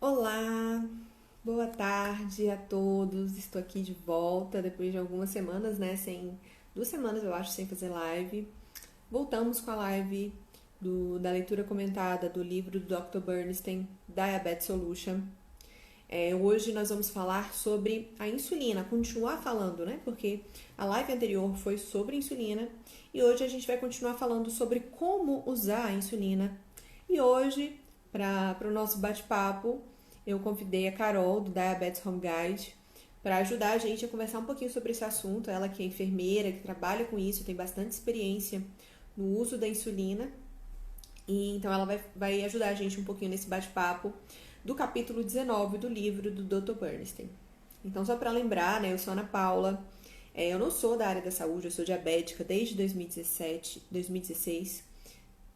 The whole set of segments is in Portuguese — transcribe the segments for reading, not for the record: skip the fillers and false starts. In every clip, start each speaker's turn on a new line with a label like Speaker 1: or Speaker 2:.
Speaker 1: Olá, boa tarde a todos. Estou aqui de volta depois de algumas semanas, né? 2 semanas eu acho sem fazer live. Voltamos com a live da leitura comentada do livro do Dr. Bernstein, Diabetes Solution. Hoje nós vamos falar sobre a insulina, continuar falando, né? Porque a live anterior foi sobre insulina e hoje a gente vai continuar falando sobre como usar a insulina. E hoje, para o nosso bate-papo, eu convidei a Carol do Diabetes Home Guide para ajudar a gente a conversar um pouquinho sobre esse assunto. Ela que é enfermeira, que trabalha com isso, tem bastante experiência no uso da insulina. E então ela vai ajudar a gente um pouquinho nesse bate-papo do capítulo 19 do livro do Dr. Bernstein. Então, só para lembrar, né, eu sou Ana Paula, eu não sou da área da saúde, eu sou diabética desde 2016,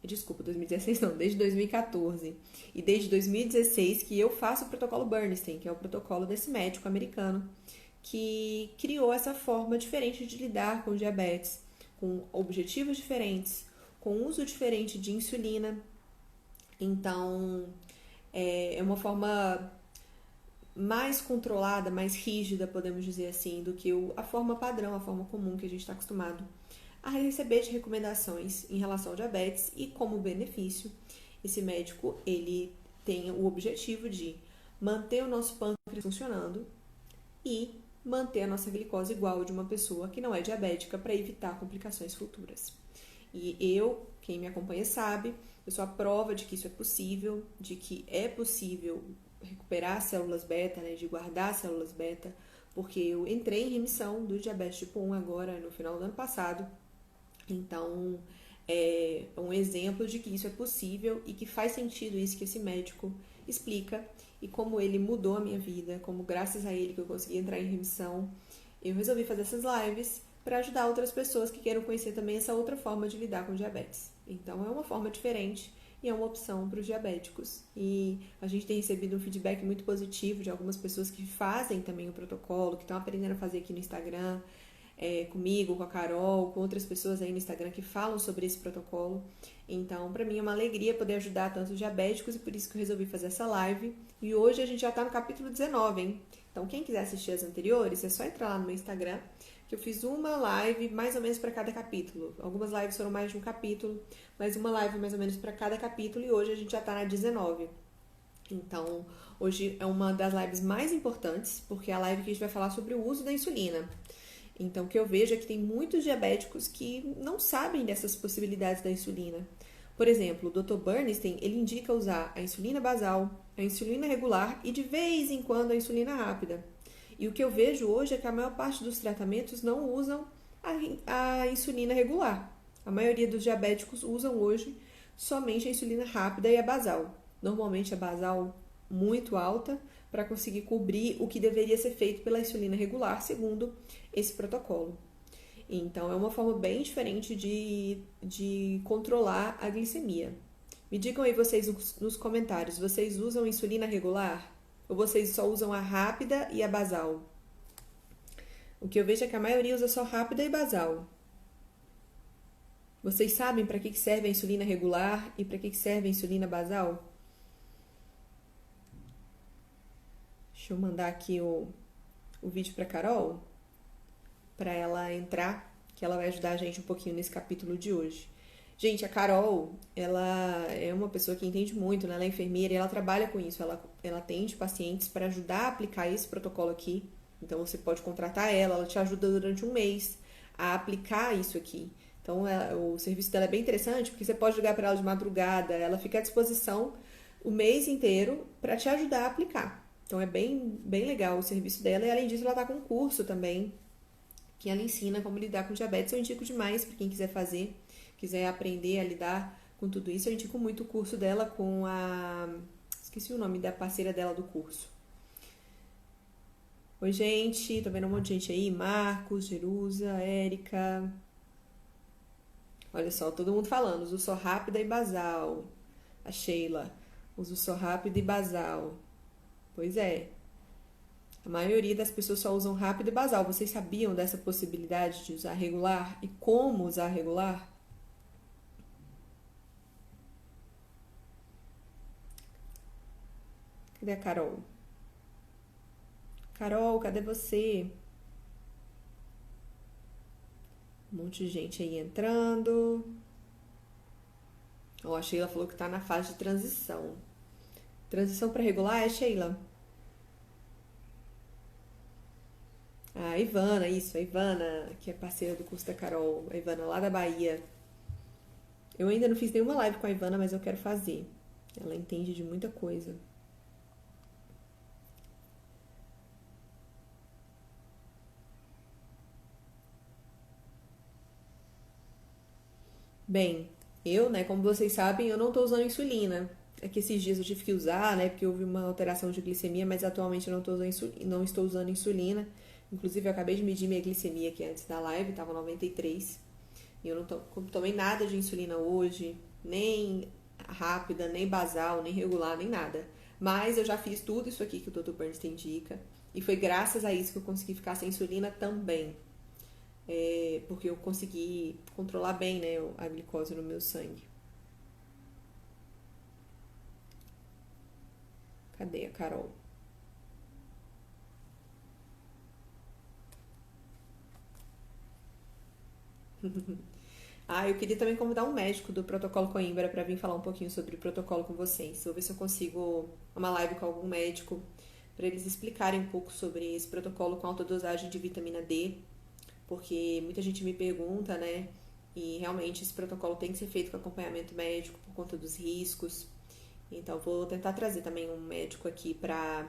Speaker 1: desculpa, 2016 não, desde 2014. E desde 2016 que eu faço o protocolo Bernstein, que é o protocolo desse médico americano que criou essa forma diferente de lidar com diabetes, com objetivos diferentes, com uso diferente de insulina. Então, é uma forma mais controlada, mais rígida, podemos dizer assim, do que a forma padrão, a forma comum que a gente está acostumado a receber de recomendações em relação ao diabetes. E como benefício, esse médico ele tem o objetivo de manter o nosso pâncreas funcionando e manter a nossa glicose igual de uma pessoa que não é diabética para evitar complicações futuras. E eu, quem me acompanha sabe, eu sou a prova de que isso é possível, de que é possível recuperar células beta, né, de guardar células beta, porque eu entrei em remissão do diabetes tipo 1 agora, no final do ano passado. Então, é um exemplo de que isso é possível e que faz sentido isso que esse médico explica e como ele mudou a minha vida, como graças a ele que eu consegui entrar em remissão, eu resolvi fazer essas lives para ajudar outras pessoas que queiram conhecer também essa outra forma de lidar com diabetes. Então, é uma forma diferente e é uma opção para os diabéticos. E a gente tem recebido um feedback muito positivo de algumas pessoas que fazem também o protocolo, que estão aprendendo a fazer aqui no Instagram, comigo, com a Carol, com outras pessoas aí no Instagram que falam sobre esse protocolo. Então, para mim é uma alegria poder ajudar tanto os diabéticos e por isso que eu resolvi fazer essa live. E hoje a gente já está no capítulo 19, hein? Então, quem quiser assistir as anteriores, é só entrar lá no meu Instagram, que eu fiz uma live mais ou menos para cada capítulo. Algumas lives foram mais de um capítulo, mas uma live mais ou menos para cada capítulo e hoje a gente já está na 19. Então, hoje é uma das lives mais importantes, porque é a live que a gente vai falar sobre o uso da insulina. Então, o que eu vejo é que tem muitos diabéticos que não sabem dessas possibilidades da insulina. Por exemplo, o Dr. Bernstein, ele indica usar a insulina basal, a insulina regular e de vez em quando a insulina rápida. E o que eu vejo hoje é que a maior parte dos tratamentos não usam a insulina regular. A maioria dos diabéticos usam hoje somente a insulina rápida e a basal. Normalmente a basal muito alta para conseguir cobrir o que deveria ser feito pela insulina regular, segundo esse protocolo. Então, é uma forma bem diferente de controlar a glicemia. Me digam aí vocês nos comentários, vocês usam insulina regular? Ou vocês só usam a rápida e a basal? O que eu vejo é que a maioria usa só rápida e basal. Vocês sabem para que serve a insulina regular e para que serve a insulina basal? Deixa eu mandar aqui o vídeo para Carol, para ela entrar, que ela vai ajudar a gente um pouquinho nesse capítulo de hoje. Gente, a Carol, ela é uma pessoa que entende muito, né? Ela é enfermeira e ela trabalha com isso. Ela atende pacientes para ajudar a aplicar esse protocolo aqui. Então, você pode contratar ela te ajuda durante um mês a aplicar isso aqui. Então, o serviço dela é bem interessante, porque você pode ligar para ela de madrugada, ela fica à disposição o mês inteiro para te ajudar a aplicar. Então, é bem, bem legal o serviço dela. E, além disso, ela está com um curso também, que ela ensina como lidar com diabetes. Eu indico demais para quem quiser fazer, quiser aprender a lidar com tudo isso. Eu indico muito o curso dela com a... Esqueci o nome da parceira dela do curso. Oi, gente. Tô vendo um monte de gente aí. Marcos, Jerusa, Érica. Olha só, todo mundo falando. Uso só rápida e basal. A Sheila. Uso só rápida e basal. Pois é. A maioria das pessoas só usam rápido e basal. Vocês sabiam dessa possibilidade de usar regular e como usar regular? Cadê a Carol? Carol, cadê você? Um monte de gente aí entrando. Ó, a Sheila falou que tá na fase de transição. Transição para regular é, Sheila? A Ivana, isso, a Ivana, que é parceira do curso da Carol. A Ivana lá da Bahia. Eu ainda não fiz nenhuma live com a Ivana, mas eu quero fazer. Ela entende de muita coisa. Bem, eu, né, como vocês sabem, eu não tô usando insulina. É que esses dias eu tive que usar, né, porque houve uma alteração de glicemia, mas atualmente eu não estou usando insulina. Inclusive, eu acabei de medir minha glicemia aqui antes da live, tava 93. E eu não tomei nada de insulina hoje, nem rápida, nem basal, nem regular, nem nada. Mas eu já fiz tudo isso aqui que o Dr. Burns indica. E foi graças a isso que eu consegui ficar sem insulina também. Porque eu consegui controlar bem, né, a glicose no meu sangue. Cadê a Carol? Ah, eu queria também convidar um médico do Protocolo Coimbra para vir falar um pouquinho sobre o protocolo com vocês. Vou ver se eu consigo uma live com algum médico para eles explicarem um pouco sobre esse protocolo com alta dosagem de vitamina D, porque muita gente me pergunta, né? E realmente esse protocolo tem que ser feito com acompanhamento médico por conta dos riscos. Então vou tentar trazer também um médico aqui para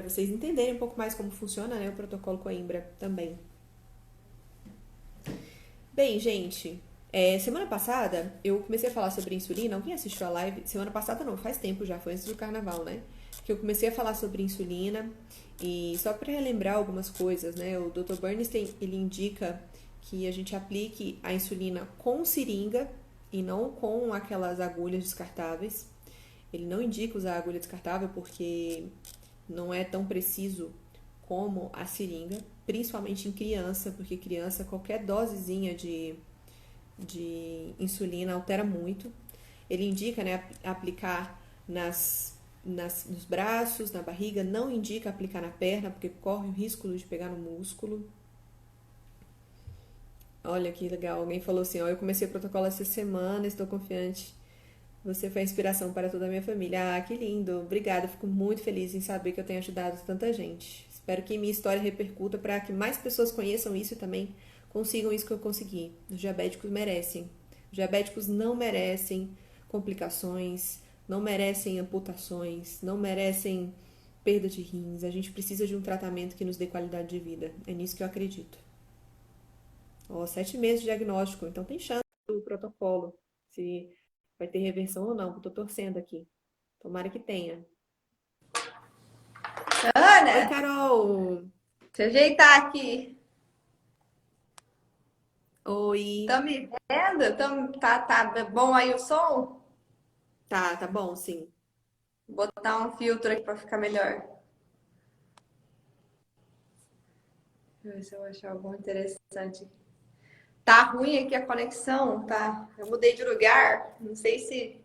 Speaker 1: vocês entenderem um pouco mais como funciona, né, o protocolo Coimbra também. Bem, gente, semana passada eu comecei a falar sobre insulina. Alguém assistiu a live? Semana passada não, faz tempo já, foi antes do carnaval, né? Que eu comecei a falar sobre insulina. E só para relembrar algumas coisas, né? O Dr. Bernstein, ele indica que a gente aplique a insulina com seringa e não com aquelas agulhas descartáveis. Ele não indica usar a agulha descartável porque não é tão preciso como a seringa, principalmente em criança, porque criança, qualquer dosezinha de insulina altera muito. Ele indica, né, aplicar nos braços, na barriga, não indica aplicar na perna, porque corre o risco de pegar no músculo. Olha que legal, alguém falou assim, ó, eu comecei o protocolo essa semana, estou confiante. Você foi a inspiração para toda a minha família. Ah, que lindo. Obrigada, fico muito feliz em saber que eu tenho ajudado tanta gente. Espero que minha história repercuta para que mais pessoas conheçam isso e também consigam isso que eu consegui. Os diabéticos merecem. Os diabéticos não merecem complicações, não merecem amputações, não merecem perda de rins. A gente precisa de um tratamento que nos dê qualidade de vida. É nisso que eu acredito. Ó, 7 meses de diagnóstico, então tem chance do protocolo. Se vai ter reversão ou não, tô torcendo aqui. Tomara que tenha.
Speaker 2: Ana,
Speaker 1: Oi, Carol!
Speaker 2: deixa eu ajeitar aqui.
Speaker 1: Oi!
Speaker 2: Tá me vendo? Tá bom aí o som?
Speaker 1: Tá bom, sim.
Speaker 2: Vou botar um filtro aqui pra ficar melhor. Deixa eu ver se eu achar algum interessante. Tá ruim aqui a conexão, tá? Eu mudei de lugar. Não sei se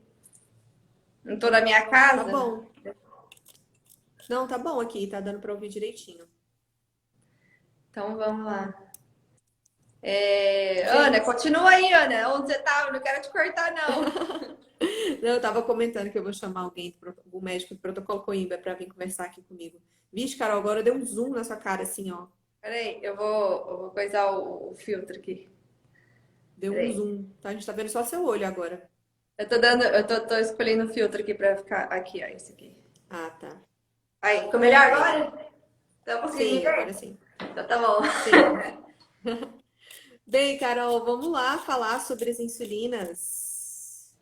Speaker 2: não tô na minha
Speaker 1: Tá
Speaker 2: casa.
Speaker 1: bom. Não, tá bom aqui, tá dando pra ouvir direitinho.
Speaker 2: Então vamos lá. Ana,
Speaker 1: Gente,
Speaker 2: continua aí, Ana. Onde você tá? Eu não quero te cortar, não.
Speaker 1: eu tava comentando que eu vou chamar alguém, o médico do protocolo Coimbra, pra vir conversar aqui comigo. Vixe, Carol, agora deu um zoom na sua cara, assim, ó.
Speaker 2: Peraí, eu vou coisar o filtro aqui.
Speaker 1: Deu um
Speaker 2: Peraí.
Speaker 1: zoom, tá? A gente tá vendo só seu olho agora.
Speaker 2: Eu tô escolhendo o filtro aqui pra ficar aqui, ó, esse aqui.
Speaker 1: Ah, tá.
Speaker 2: Aí, ficou melhor
Speaker 1: Bem,
Speaker 2: agora? Então conseguindo me
Speaker 1: sim, agora
Speaker 2: ver?
Speaker 1: sim.
Speaker 2: Então tá bom.
Speaker 1: Sim. Bem, Carol, vamos lá falar sobre as insulinas.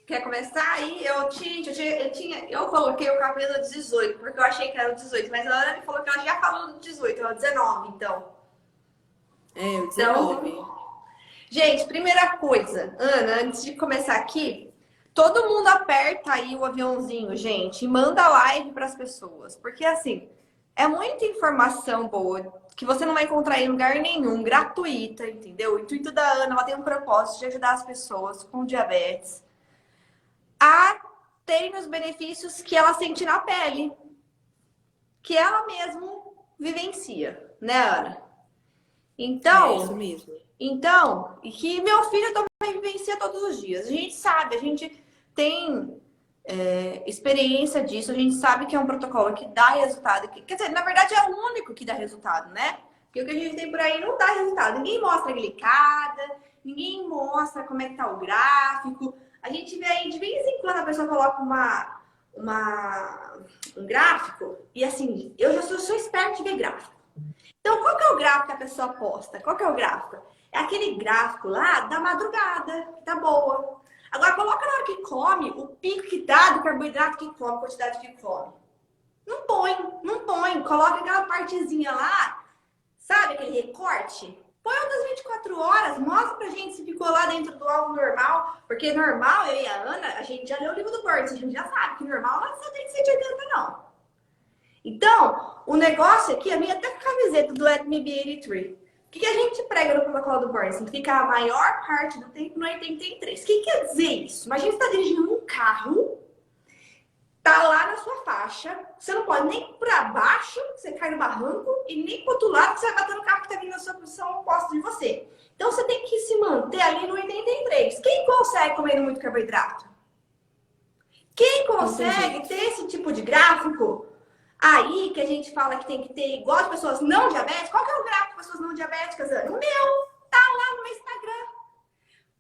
Speaker 2: Quer começar aí? Eu coloquei o cabelo 18, porque eu achei que era o 18, mas a Ana me falou que ela já falou do 18, é o 19, então.
Speaker 1: É, o
Speaker 2: Então,
Speaker 1: 19.
Speaker 2: gente, primeira coisa, Ana, antes de começar aqui, todo mundo aperta aí o aviãozinho, gente, e manda live para as pessoas, porque assim, é muita informação boa que você não vai encontrar em lugar nenhum, gratuita, entendeu? O intuito da Ana, ela tem um propósito de ajudar as pessoas com diabetes a terem os benefícios que ela sente na pele, que ela mesmo vivencia, né, Ana? Então,
Speaker 1: É isso mesmo.
Speaker 2: então, e que meu filho também vivencia todos os dias. A gente sabe, a gente tem experiência disso, a gente sabe que é um protocolo que dá resultado. Quer dizer, na verdade é o único que dá resultado, né? Porque o que a gente tem por aí não dá resultado. Ninguém mostra a glicada, ninguém mostra como é que tá o gráfico. A gente vê aí, de vez em quando a pessoa coloca um gráfico, e assim, eu já sou esperta de ver gráfico. Então, qual que é o gráfico que a pessoa posta? Qual que é o gráfico? É aquele gráfico lá da madrugada, que tá boa. Agora, coloca na hora que come, o pico que dá do carboidrato que come, a quantidade que come. Não põe, não põe. Coloca aquela partezinha lá, sabe aquele recorte? Põe o das 24 horas, mostra pra gente se ficou lá dentro do alvo normal. Porque normal, eu e a Ana, a gente já leu o livro do Burns, a gente já sabe que normal não é só tem 180, não. Então, o negócio aqui, a minha até camiseta do Let Me Be 83. O que a gente prega no protocolo do Burns? Fica a maior parte do tempo no 83. O que quer dizer isso? Imagina você está dirigindo um carro, tá lá na sua faixa, você não pode nem para baixo, você cai no barranco, e nem pro outro lado, que você vai bater no carro que está vindo na sua posição oposta de você. Então, você tem que se manter ali no 83. Quem consegue comer muito carboidrato? Quem consegue ter esse tipo de gráfico? Aí que a gente fala que tem que ter igual as pessoas não diabéticas. Qual que é o gráfico de pessoas não diabéticas, Ana? O meu tá lá no meu Instagram.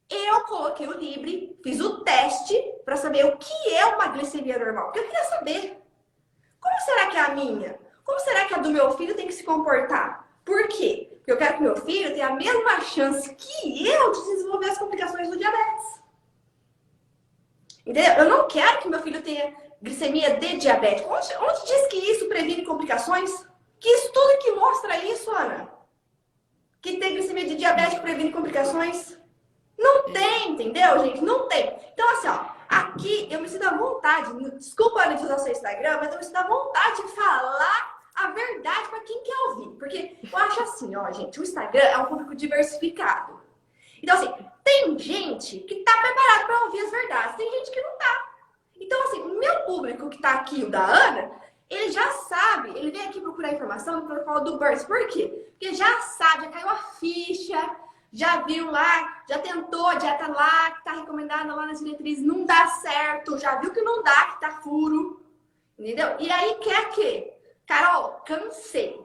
Speaker 2: Eu coloquei o Libre, fiz o teste para saber o que é uma glicemia normal. Porque eu queria saber. Como será que é a minha? Como será que a do meu filho tem que se comportar? Por quê? Porque eu quero que meu filho tenha a mesma chance que eu de desenvolver as complicações do diabetes. Entendeu? Eu não quero que meu filho tenha glicemia de diabético. Onde diz que isso previne complicações? Que estudo que mostra isso, Ana? Que ter glicemia de diabético previne complicações? Não tem, entendeu, gente? Não tem. Então, assim, ó, aqui eu me sinto à vontade, desculpa, Ana, de usar o seu Instagram, mas eu me sinto à vontade de falar a verdade para quem quer ouvir. Porque eu acho assim, ó, gente, o Instagram é um público diversificado. Então, assim, tem gente que tá preparado para ouvir as verdades, tem gente que não tá. Então, assim, o meu público que tá aqui, o da Ana, ele já sabe, ele vem aqui procurar informação no protocolo do Burns. Por quê? Porque já sabe, já caiu a ficha, já viu lá, já tentou a dieta lá, que tá recomendada lá nas diretrizes, não dá certo, já viu que não dá, que tá furo, entendeu? E aí quer que, Carol, cansei.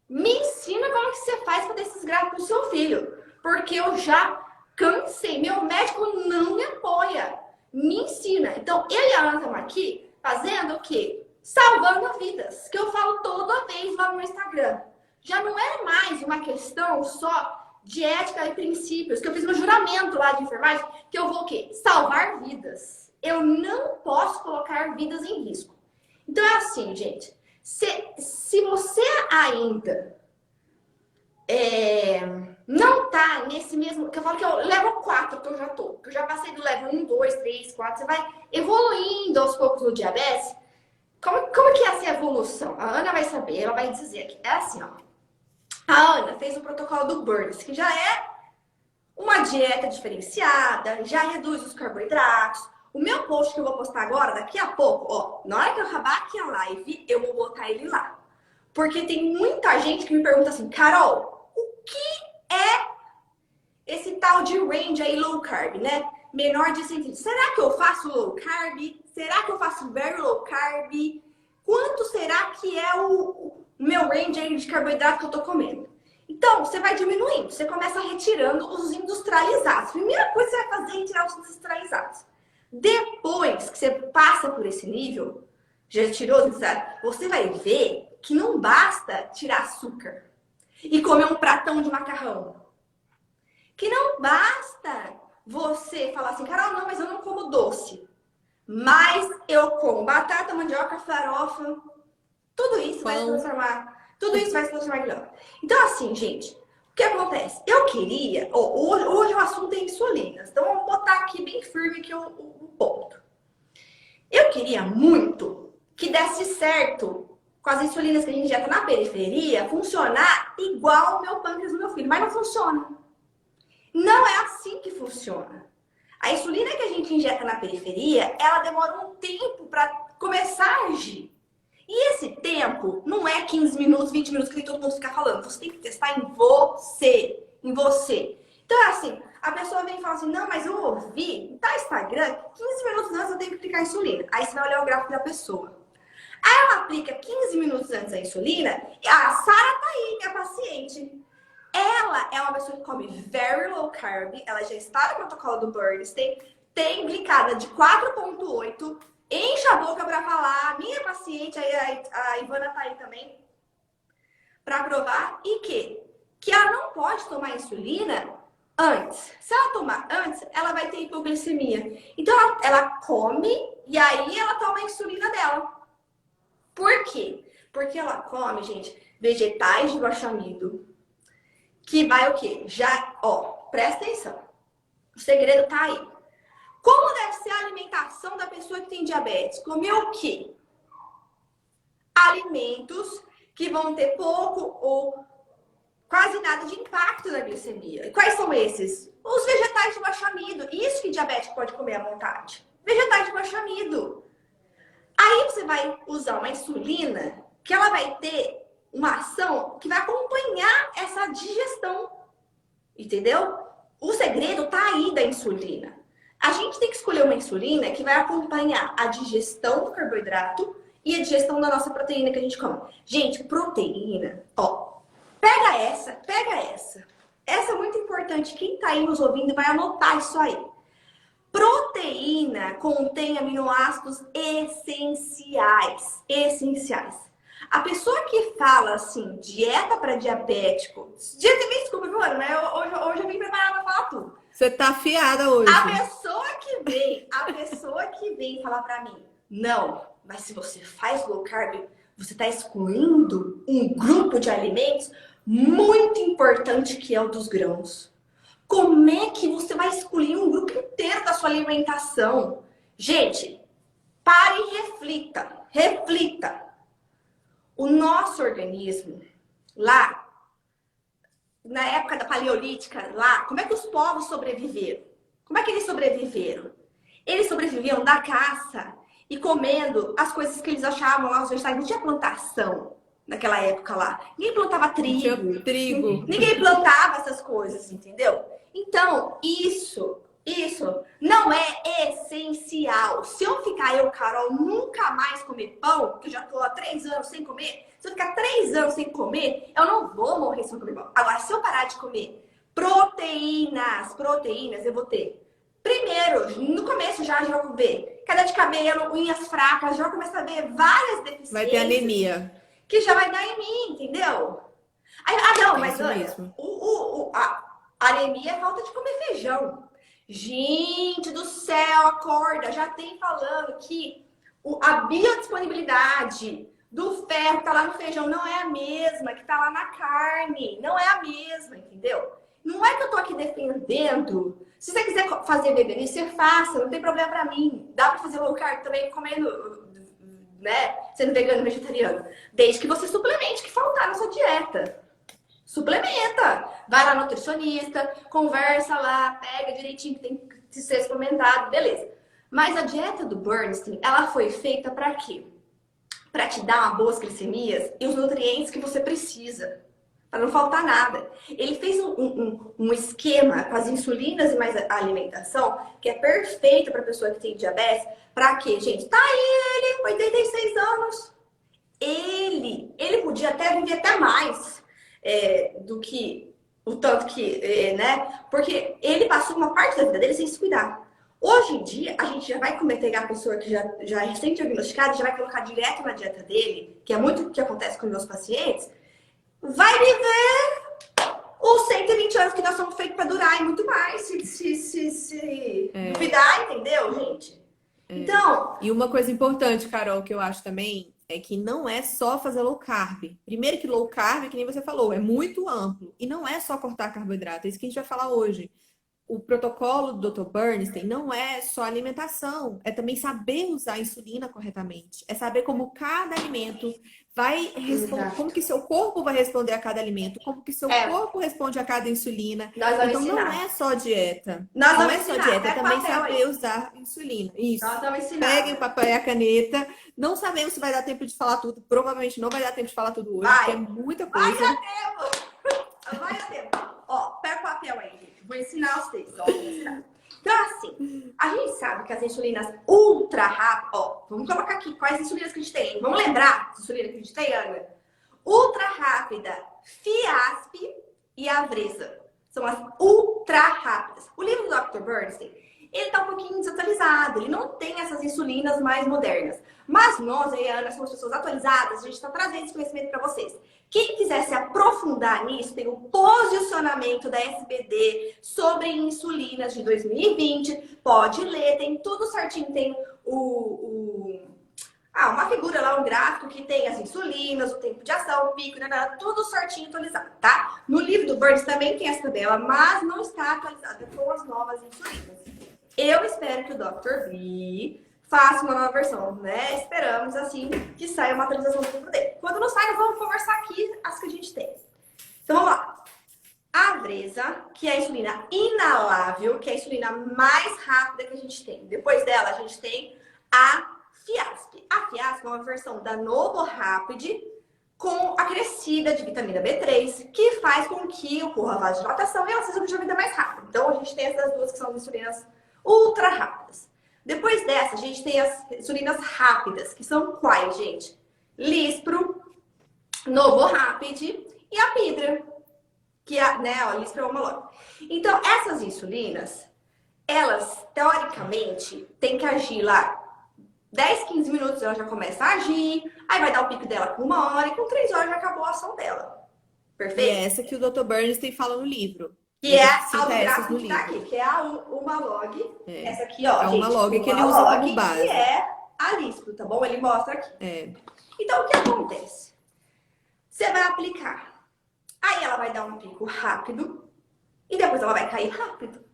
Speaker 2: Me ensina como que você faz para ter esses gráficos do seu filho. Porque eu já cansei. Meu médico não me apoia. Me ensina. Então, eu e a Ana estamos aqui fazendo o quê? Salvando vidas. Que eu falo toda vez lá no meu Instagram. Já não é mais uma questão só de ética e princípios. Que eu fiz meu juramento lá de enfermagem. Que eu vou o quê? Salvar vidas. Eu não posso colocar vidas em risco. Então, é assim, gente. Se você ainda não tá nesse mesmo... Que eu falo que eu levo 4 que eu já tô. Que eu já passei do level 1, 2, 3, 4. Você vai evoluindo aos poucos no diabetes. Como que é essa evolução? A Ana vai saber, ela vai dizer aqui. É assim, ó. A Ana fez o protocolo do Burns, que já é uma dieta diferenciada, já reduz os carboidratos. O meu post que eu vou postar agora, daqui a pouco, ó, na hora que eu acabar aqui a live, eu vou botar ele lá. Porque tem muita gente que me pergunta assim, Carol, o que é esse tal de range aí low carb, né? Menor de 120. Será que eu faço low carb? Será que eu faço very low carb? Quanto será que é o meu range aí de carboidrato que eu tô comendo? Então, você vai diminuindo. Você começa retirando os industrializados. Primeira coisa que você vai fazer é retirar os industrializados. Depois que você passa por esse nível, já tirou os industrializados, você vai ver que não basta tirar açúcar e comer um pratão de macarrão. Que não basta você falar assim, Carol, não, mas eu não como doce. Mas eu como batata, mandioca, farofa. Tudo isso vai se transformar. Tudo isso vai se transformar em grama. Então, assim, gente, o que acontece? Eu queria... hoje o assunto é insulinas. Então, vamos botar aqui bem firme aqui o ponto. Eu queria muito que desse certo com as insulinas que a gente injeta na periferia, funcionar igual o meu pâncreas do meu filho. Mas não funciona. Não é assim que funciona. A insulina que a gente injeta na periferia, ela demora um tempo para começar a agir. E esse tempo não é 15 minutos, 20 minutos que todo mundo fica falando. Você tem que testar em você. Em você. Então é assim, a pessoa vem e fala assim, não, mas eu ouvi, tá Instagram, 15 minutos antes eu tenho que aplicar a insulina. Aí você vai olhar o gráfico da pessoa. Aí ela aplica 15 minutos antes a insulina, e a Sara tá aí, minha paciente. Ela é uma pessoa que come very low carb, ela já está no protocolo do Bernstein, tem glicada de 4,8, enche a boca para falar, minha paciente, a Ivana tá aí também, para provar, e que ela não pode tomar insulina antes. Se ela tomar antes, ela vai ter hipoglicemia. Então ela come e aí ela toma a insulina dela. Por quê? Porque ela come, gente, vegetais de baixo amido. Que vai o quê? Já, ó, presta atenção. O segredo tá aí. Como deve ser a alimentação da pessoa que tem diabetes? Comer o quê? Alimentos que vão ter pouco ou quase nada de impacto na glicemia. E quais são esses? Os vegetais de baixo amido. Isso que diabético pode comer à vontade. Vegetais de baixo amido. Aí você vai usar uma insulina que ela vai ter uma ação que vai acompanhar essa digestão. Entendeu? O segredo tá aí da insulina. A gente tem que escolher uma insulina que vai acompanhar a digestão do carboidrato e a digestão da nossa proteína que a gente come. Gente, proteína, ó, pega essa, pega essa. Essa é muito importante. Quem tá aí nos ouvindo vai anotar isso aí. Proteína contém aminoácidos essenciais. Essenciais. A pessoa que fala assim, dieta para diabético. Desculpa, Giovana, mas hoje eu vim preparada para falar tudo.
Speaker 1: Você tá afiada hoje.
Speaker 2: A pessoa que vem falar para mim, não, mas se você faz low carb, você tá excluindo um grupo de alimentos muito importante que é o dos grãos. Como é que você vai excluir um grupo inteiro da sua alimentação? Gente, pare e reflita. Reflita. O nosso organismo, lá, na época da paleolítica, lá, como é que os povos sobreviveram? Como é que eles sobreviveram? Eles sobreviviam da caça e comendo as coisas que eles achavam lá, os vegetais. Não tinha plantação naquela época lá. Ninguém plantava trigo. Ninguém plantava essas coisas, entendeu? Então, isso não é essencial. Se eu ficar, Carol, nunca mais comer pão, que eu já tô há 3 anos sem comer, se eu ficar 3 anos sem comer, eu não vou morrer se eu comer pão. Agora, se eu parar de comer proteínas, eu vou ter. Primeiro, no começo já vou ver queda de cabelo, unhas fracas, já vou começar a ver várias deficiências.
Speaker 1: Vai ter anemia.
Speaker 2: Que já vai dar em mim, entendeu? Aí, não, mas olha, a anemia é falta de comer feijão. Gente do céu, acorda, já tem falando que a biodisponibilidade do ferro que tá lá no feijão não é a mesma que tá lá na carne. Não é a mesma, entendeu? Não é que eu tô aqui defendendo. Se você quiser fazer veganismo, você faça, não tem problema pra mim. Dá pra fazer low carb também comendo, né? Sendo vegano e vegetariano. Desde que você suplemente o que faltar na sua dieta. Suplementa. Vai lá no nutricionista, conversa lá, pega direitinho que tem que ser suplementado, beleza. Mas a dieta do Bernstein, ela foi feita para quê? Para te dar boas glicemias e os nutrientes que você precisa. Para não faltar nada. Ele fez um esquema com as insulinas e mais a alimentação que é perfeito para pessoa que tem diabetes. Para quê, gente? Tá aí ele, 86 anos. Ele podia até viver até mais do que o tanto que, né? Porque ele passou uma parte da vida dele sem se cuidar. Hoje em dia, a gente já vai pegar a pessoa que já é recém-diagnosticada, já vai colocar direto na dieta dele, que é muito o que acontece com os meus pacientes, vai viver os 120 anos que nós somos feitos para durar e muito mais, se duvidar, entendeu, gente? Então...
Speaker 1: E uma coisa importante, Carol, que eu acho também, é que não é só fazer low carb. Primeiro que low carb, que nem você falou, é muito amplo. E não é só cortar carboidrato, é isso que a gente vai falar hoje. o protocolo do Dr. Bernstein não é só alimentação, é também saber usar a insulina corretamente. É saber como cada alimento vai responder, como
Speaker 2: Exato.
Speaker 1: que seu corpo vai responder a cada alimento, como que seu
Speaker 2: É,
Speaker 1: corpo responde a cada insulina.
Speaker 2: nós vamos
Speaker 1: Então não
Speaker 2: ensinar.
Speaker 1: é só dieta.
Speaker 2: Nós
Speaker 1: Não
Speaker 2: vamos
Speaker 1: é só
Speaker 2: ensinar.
Speaker 1: dieta, é
Speaker 2: Pega o
Speaker 1: também
Speaker 2: papel
Speaker 1: saber
Speaker 2: aí.
Speaker 1: usar insulina.
Speaker 2: Nós
Speaker 1: Isso.
Speaker 2: vamos ensinar,
Speaker 1: Peguem o
Speaker 2: Ana.
Speaker 1: papel e a caneta. Não sabemos se vai dar tempo de falar tudo. Provavelmente não vai dar tempo de falar tudo hoje, porque é
Speaker 2: Vai.
Speaker 1: muita
Speaker 2: Vai
Speaker 1: coisa.
Speaker 2: dar tempo. Vai dar tempo. Ó, pega o papel aí, gente. Vou ensinar vocês. Ó, vou ensinar. Então, assim, a gente sabe que as insulinas ultra rápidas. Ó, vamos colocar aqui quais insulinas que a gente tem. Vamos lembrar as insulinas que a gente tem, Ana? Ultra rápida, Fiasp e Avresa. São as ultra rápidas. O livro do Dr. Bernstein, ele tá um pouquinho desatualizado. Ele não tem essas insulinas mais modernas. Mas nós, eu e a Ana, somos pessoas atualizadas. A gente está trazendo esse conhecimento para vocês. Quem quiser se aprofundar nisso, tem o posicionamento da SBD sobre insulinas de 2020. Pode ler, tem tudo certinho. Tem uma figura lá, um gráfico que tem as insulinas, o tempo de ação, o pico, tudo certinho atualizado, tá? No livro do Burns também tem essa tabela, mas não está atualizada com as novas insulinas. Eu espero que o Dr. V faça uma nova versão, né? Esperamos, assim, que saia uma atualização do livro dele. Quando não sai, vamos conversar aqui as que a gente tem. Então, vamos lá. A Avresa, que é a insulina inalável, que é a insulina mais rápida que a gente tem. Depois dela, a gente tem a Fiasp. A Fiasp é uma versão da Novo Rapid com acrescida de vitamina B3, que faz com que ocorra a vasodilatação e ela seja de vida mais rápida. Então, a gente tem essas duas que são insulinas ultra rápidas. Depois dessa, a gente tem as insulinas rápidas, que são quais, gente? Lispro, Novo Rapid e a Pidra, que é, né, a Lispro é uma loja. Então, essas insulinas, elas, teoricamente, têm que agir lá 10, 15 minutos ela já começa a agir, aí vai dar o pico dela com 1 hora e com 3 horas já acabou a ação dela.
Speaker 1: E
Speaker 2: Perfeito?
Speaker 1: é essa que o Dr. Bernstein fala no livro.
Speaker 2: Que é
Speaker 1: Ele
Speaker 2: a
Speaker 1: cita
Speaker 2: do
Speaker 1: essas
Speaker 2: gráfico
Speaker 1: no
Speaker 2: que tá
Speaker 1: livro.
Speaker 2: aqui, que é a Humalog.
Speaker 1: É.
Speaker 2: Essa aqui, ó,
Speaker 1: É
Speaker 2: gente.
Speaker 1: uma log que ele
Speaker 2: Humalog,
Speaker 1: usa como base.
Speaker 2: que é a Lispro, tá bom? Ele mostra aqui.
Speaker 1: É.
Speaker 2: Então, o que acontece? Você vai aplicar. Aí ela vai dar um pico rápido e depois ela vai cair rápido.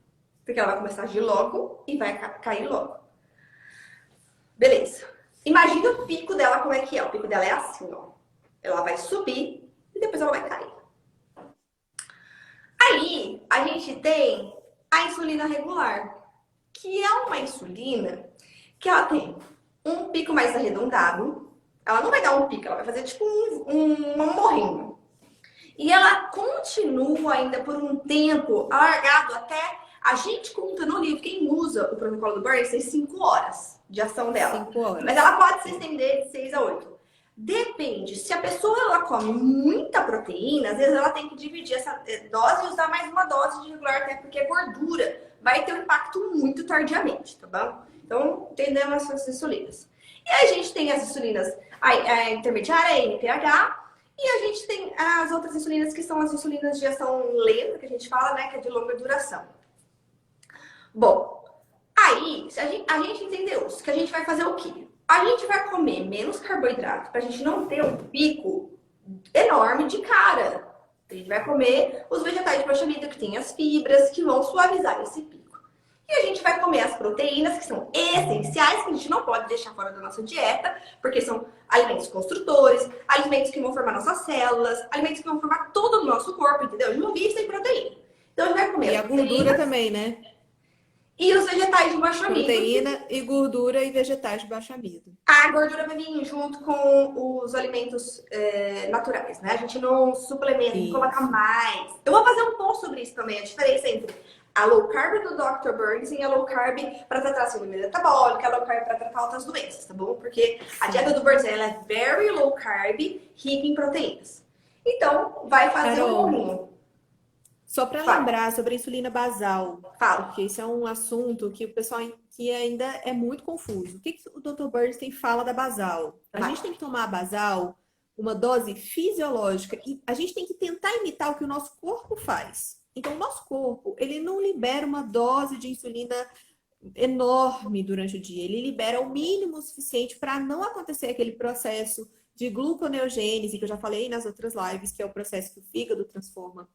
Speaker 2: Porque ela vai começar a agir logo e vai cair logo. Beleza. Imagina o pico dela como é que é. O pico dela é assim, ó. Ela vai subir e depois ela vai cair. Aí, a gente tem a insulina regular, que é uma insulina que ela tem um pico mais arredondado. Ela não vai dar um pico, ela vai fazer tipo um morrinho. E ela continua ainda por um tempo alargado até a gente conta no livro, quem usa o protocolo do Burns tem 5 horas de ação dela.
Speaker 1: 5 horas.
Speaker 2: Mas ela pode se estender de 6 a 8. Depende. Se a pessoa ela come muita proteína, às vezes ela tem que dividir essa dose e usar mais uma dose de regular, até porque a gordura vai ter um impacto muito tardiamente, tá bom? Então, entendemos essas insulinas. E aí a gente tem as insulinas, a intermediária, a NPH, e a gente tem as outras insulinas que são as insulinas de ação lenta, que a gente fala, né, que é de longa duração. Bom, aí a gente entendeu isso, que a gente vai fazer o quê? A gente vai comer menos carboidrato pra gente não ter um pico enorme de cara. A gente vai comer os vegetais de baixa vida, que tem as fibras, que vão suavizar esse pico. E a gente vai comer as proteínas, que são essenciais, que a gente não pode deixar fora da nossa dieta, porque são alimentos construtores, alimentos que vão formar nossas células, alimentos que vão formar todo o nosso corpo, entendeu? De uma vista e proteína. Então a gente vai comer
Speaker 1: E a gordura também, né?
Speaker 2: e os vegetais de baixo amido.
Speaker 1: Proteína e gordura e vegetais de baixo amido.
Speaker 2: A gordura vai vir junto com os alimentos naturais, né? A gente não suplementa, não coloca mais. Eu vou fazer um post sobre isso também, a diferença entre a low carb do Dr. Burns e a low carb para tratar a síndrome metabólica, a low carb para tratar outras doenças, tá bom? Porque a dieta do Burns ela é very low carb, rica em proteínas. Então, vai fazer um bolinho.
Speaker 1: Só para lembrar sobre a insulina basal,
Speaker 2: Fala.
Speaker 1: porque isso é um assunto que o pessoal que ainda é muito confuso. O que o Dr. Bernstein fala da basal? A gente tem que tomar a basal uma dose fisiológica e a gente tem que tentar imitar o que o nosso corpo faz. Então, o nosso corpo, ele não libera uma dose de insulina enorme durante o dia. Ele libera o mínimo suficiente para não acontecer aquele processo de gluconeogênese, que eu já falei nas outras lives, que é o processo que o fígado transforma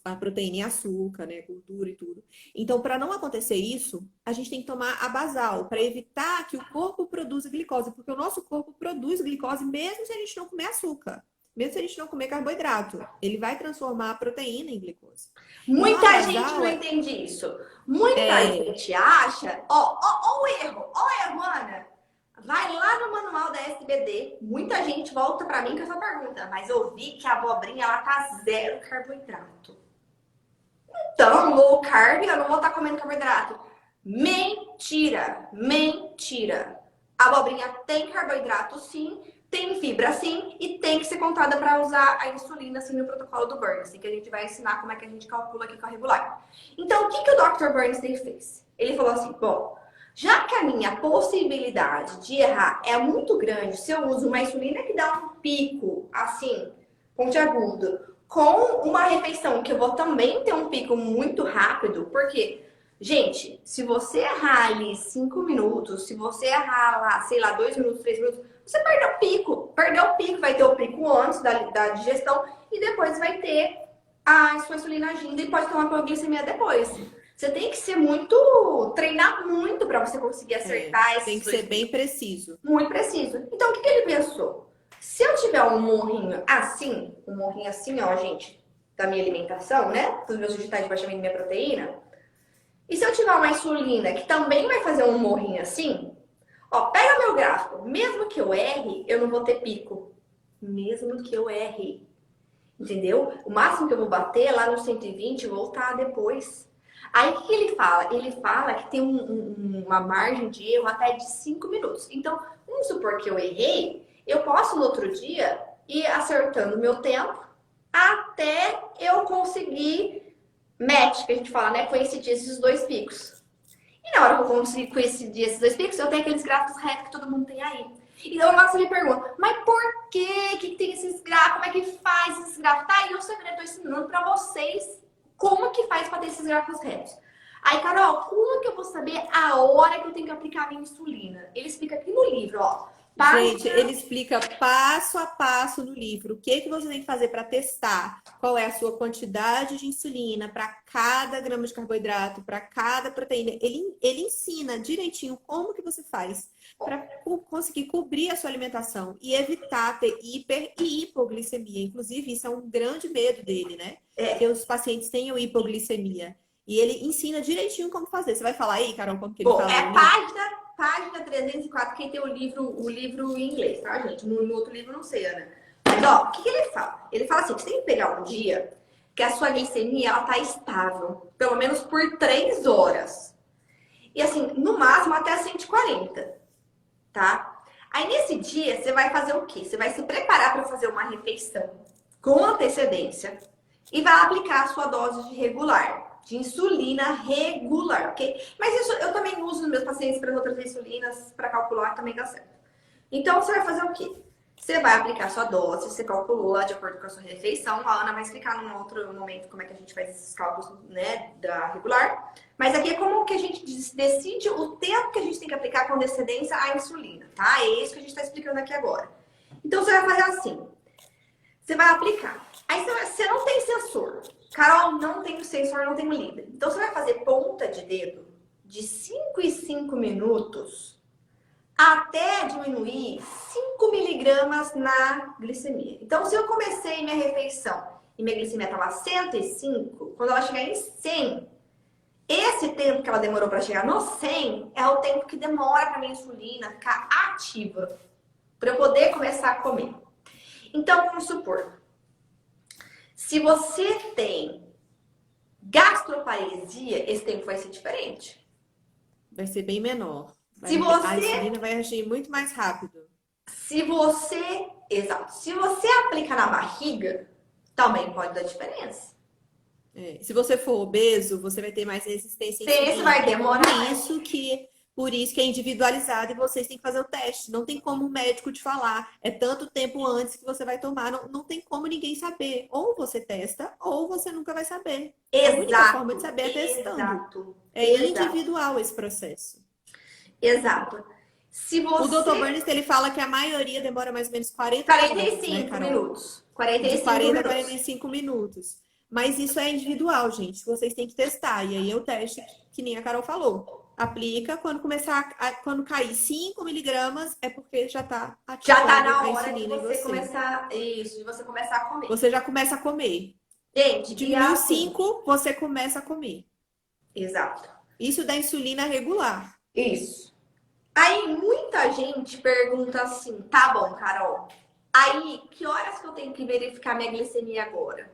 Speaker 1: a proteína em açúcar, né, gordura e tudo. Então, para não acontecer isso, a gente tem que tomar a basal, para evitar que o corpo produza glicose, porque o nosso corpo produz glicose mesmo se a gente não comer açúcar, mesmo se a gente não comer carboidrato. Ele vai transformar a proteína em glicose. Então, a
Speaker 2: Muita gente
Speaker 1: basal
Speaker 2: não entende isso. Muita gente acha. Ó, o erro. Ó, o erro, Ana. Vai lá no manual da SBD. Muita gente volta pra mim com essa pergunta. Mas eu vi que a abobrinha ela tá zero carboidrato. Então, low carb, eu não vou estar comendo carboidrato. Mentira! Mentira! A abobrinha tem carboidrato, sim. Tem fibra, sim. E tem que ser contada para usar a insulina, assim, no protocolo do Bernstein, que a gente vai ensinar como é que a gente calcula aqui com a regular. Então, o que o Dr. Bernstein fez? Ele falou assim, bom, já que a minha possibilidade de errar é muito grande, se eu uso uma insulina que dá um pico, assim, pontiagudo, com uma refeição que eu vou também ter um pico muito rápido, porque, gente, se você errar ali 5 minutos, se você errar lá, sei lá, 2 minutos, 3 minutos, você perdeu o pico. Perdeu o pico, vai ter o pico antes da digestão e depois vai ter a sua insulina agindo e pode tomar com a glicemia depois. Você tem que ser muito, treinar muito para você conseguir acertar esses
Speaker 1: tem que ser bem preciso.
Speaker 2: muito preciso. Então, o que ele pensou? Se eu tiver um morrinho assim, ó, gente, da minha alimentação, né? Dos meus vegetais de baixamento de minha proteína. E se eu tiver uma insulina que também vai fazer um morrinho assim, ó, pega meu gráfico. Mesmo que eu erre, eu não vou ter pico. Mesmo que eu erre. Entendeu? O máximo que eu vou bater é lá no 120 e voltar depois. Aí, o que ele fala? Ele fala que tem uma margem de erro até de 5 minutos. Então, vamos supor que eu errei, eu posso no outro dia ir acertando o meu tempo até eu conseguir match, que a gente fala, né? Coincidir esses dois picos. E na hora que eu conseguir coincidir esses dois picos, eu tenho aqueles gráficos retos que todo mundo tem aí. Então, você me pergunta, mas por quê? Que tem esses gráficos? Como é que faz esses gráficos? Tá aí o segredo, eu tô ensinando pra vocês como que faz para ter esses gráficos retos. Aí, Carol, como que eu vou saber a hora que eu tenho que aplicar a minha insulina? Ele explica aqui no livro, ó.
Speaker 1: Gente, ele explica passo a passo no livro o que você tem que fazer para testar qual é a sua quantidade de insulina para cada grama de carboidrato, para cada proteína. Ele ensina direitinho como que você faz para conseguir cobrir a sua alimentação e evitar ter hiper e hipoglicemia. Inclusive, isso é um grande medo dele, né? Que os pacientes tenham hipoglicemia. E ele ensina direitinho como fazer. Você vai falar aí, Carol, como que ele fala?
Speaker 2: É página 304, quem tem o livro em inglês, tá, gente? No outro livro não sei, Ana. Mas, ó, o que ele fala? Ele fala assim, que você tem que pegar um dia que a sua glicemia, ela tá estável, pelo menos por 3 horas. E assim, no máximo até 140, tá? Aí, nesse dia, você vai fazer o quê? Você vai se preparar para fazer uma refeição com antecedência e vai aplicar a sua dose de regular. De insulina regular, ok? Mas isso eu também uso nos meus pacientes para outras insulinas, para calcular também dá certo. Então, você vai fazer o quê? Você vai aplicar a sua dose, você calculou lá de acordo com a sua refeição. A Ana vai explicar num outro momento como é que a gente faz esses cálculos, né, da regular. Mas aqui é como que a gente decide o tempo que a gente tem que aplicar com antecedência a insulina, tá? É isso que a gente está explicando aqui agora. Então, você vai fazer assim. Você vai aplicar. Aí você não tem sensor. Carol, não tenho sensor, não tenho líder. Então, você vai fazer ponta de dedo de 5 em 5 minutos até diminuir 5 miligramas na glicemia. Então, se eu comecei minha refeição e minha glicemia estava 105, quando ela chegar em 100, esse tempo que ela demorou para chegar no 100 é o tempo que demora para minha insulina ficar ativa, para eu poder começar a comer. Então, vamos supor, se você tem gastroparesia, esse tempo vai ser diferente.
Speaker 1: Vai ser bem menor. A insulina vai agir muito mais rápido.
Speaker 2: Exato. Se você aplicar na barriga, também pode dar diferença.
Speaker 1: Se você for obeso, você vai ter mais resistência à insulina.
Speaker 2: Vai demorar.
Speaker 1: Por isso que é individualizado e vocês têm que fazer o teste. Não tem como o médico te falar. É tanto tempo antes que você vai tomar. Não tem como ninguém saber. Ou você testa, ou você nunca vai saber.
Speaker 2: Exato.
Speaker 1: A única forma de saber é testando.
Speaker 2: Exato.
Speaker 1: É individual esse processo.
Speaker 2: Exato. Se
Speaker 1: O Dr.
Speaker 2: você...
Speaker 1: Burns, ele fala que a maioria demora mais ou menos 40 minutos, né,
Speaker 2: 45
Speaker 1: Carol?
Speaker 2: minutos.
Speaker 1: De
Speaker 2: 45
Speaker 1: 40 a
Speaker 2: minutos.
Speaker 1: 45 minutos. Mas isso é individual, gente. Vocês têm que testar. E aí é o teste que nem a Carol falou. Aplica, quando começar quando cair 5 miligramas, é porque já está
Speaker 2: Já tá
Speaker 1: ativando
Speaker 2: na
Speaker 1: a
Speaker 2: hora de
Speaker 1: insulina em
Speaker 2: você
Speaker 1: você.
Speaker 2: começar. Isso, de você começar a comer.
Speaker 1: Você já começa a comer.
Speaker 2: Gente, e
Speaker 1: Diminuiu
Speaker 2: assim.
Speaker 1: 5, você começa a comer.
Speaker 2: Exato.
Speaker 1: Isso da insulina regular.
Speaker 2: Isso. Aí muita gente pergunta assim: tá bom, Carol. Aí, que horas que eu tenho que verificar minha glicemia agora?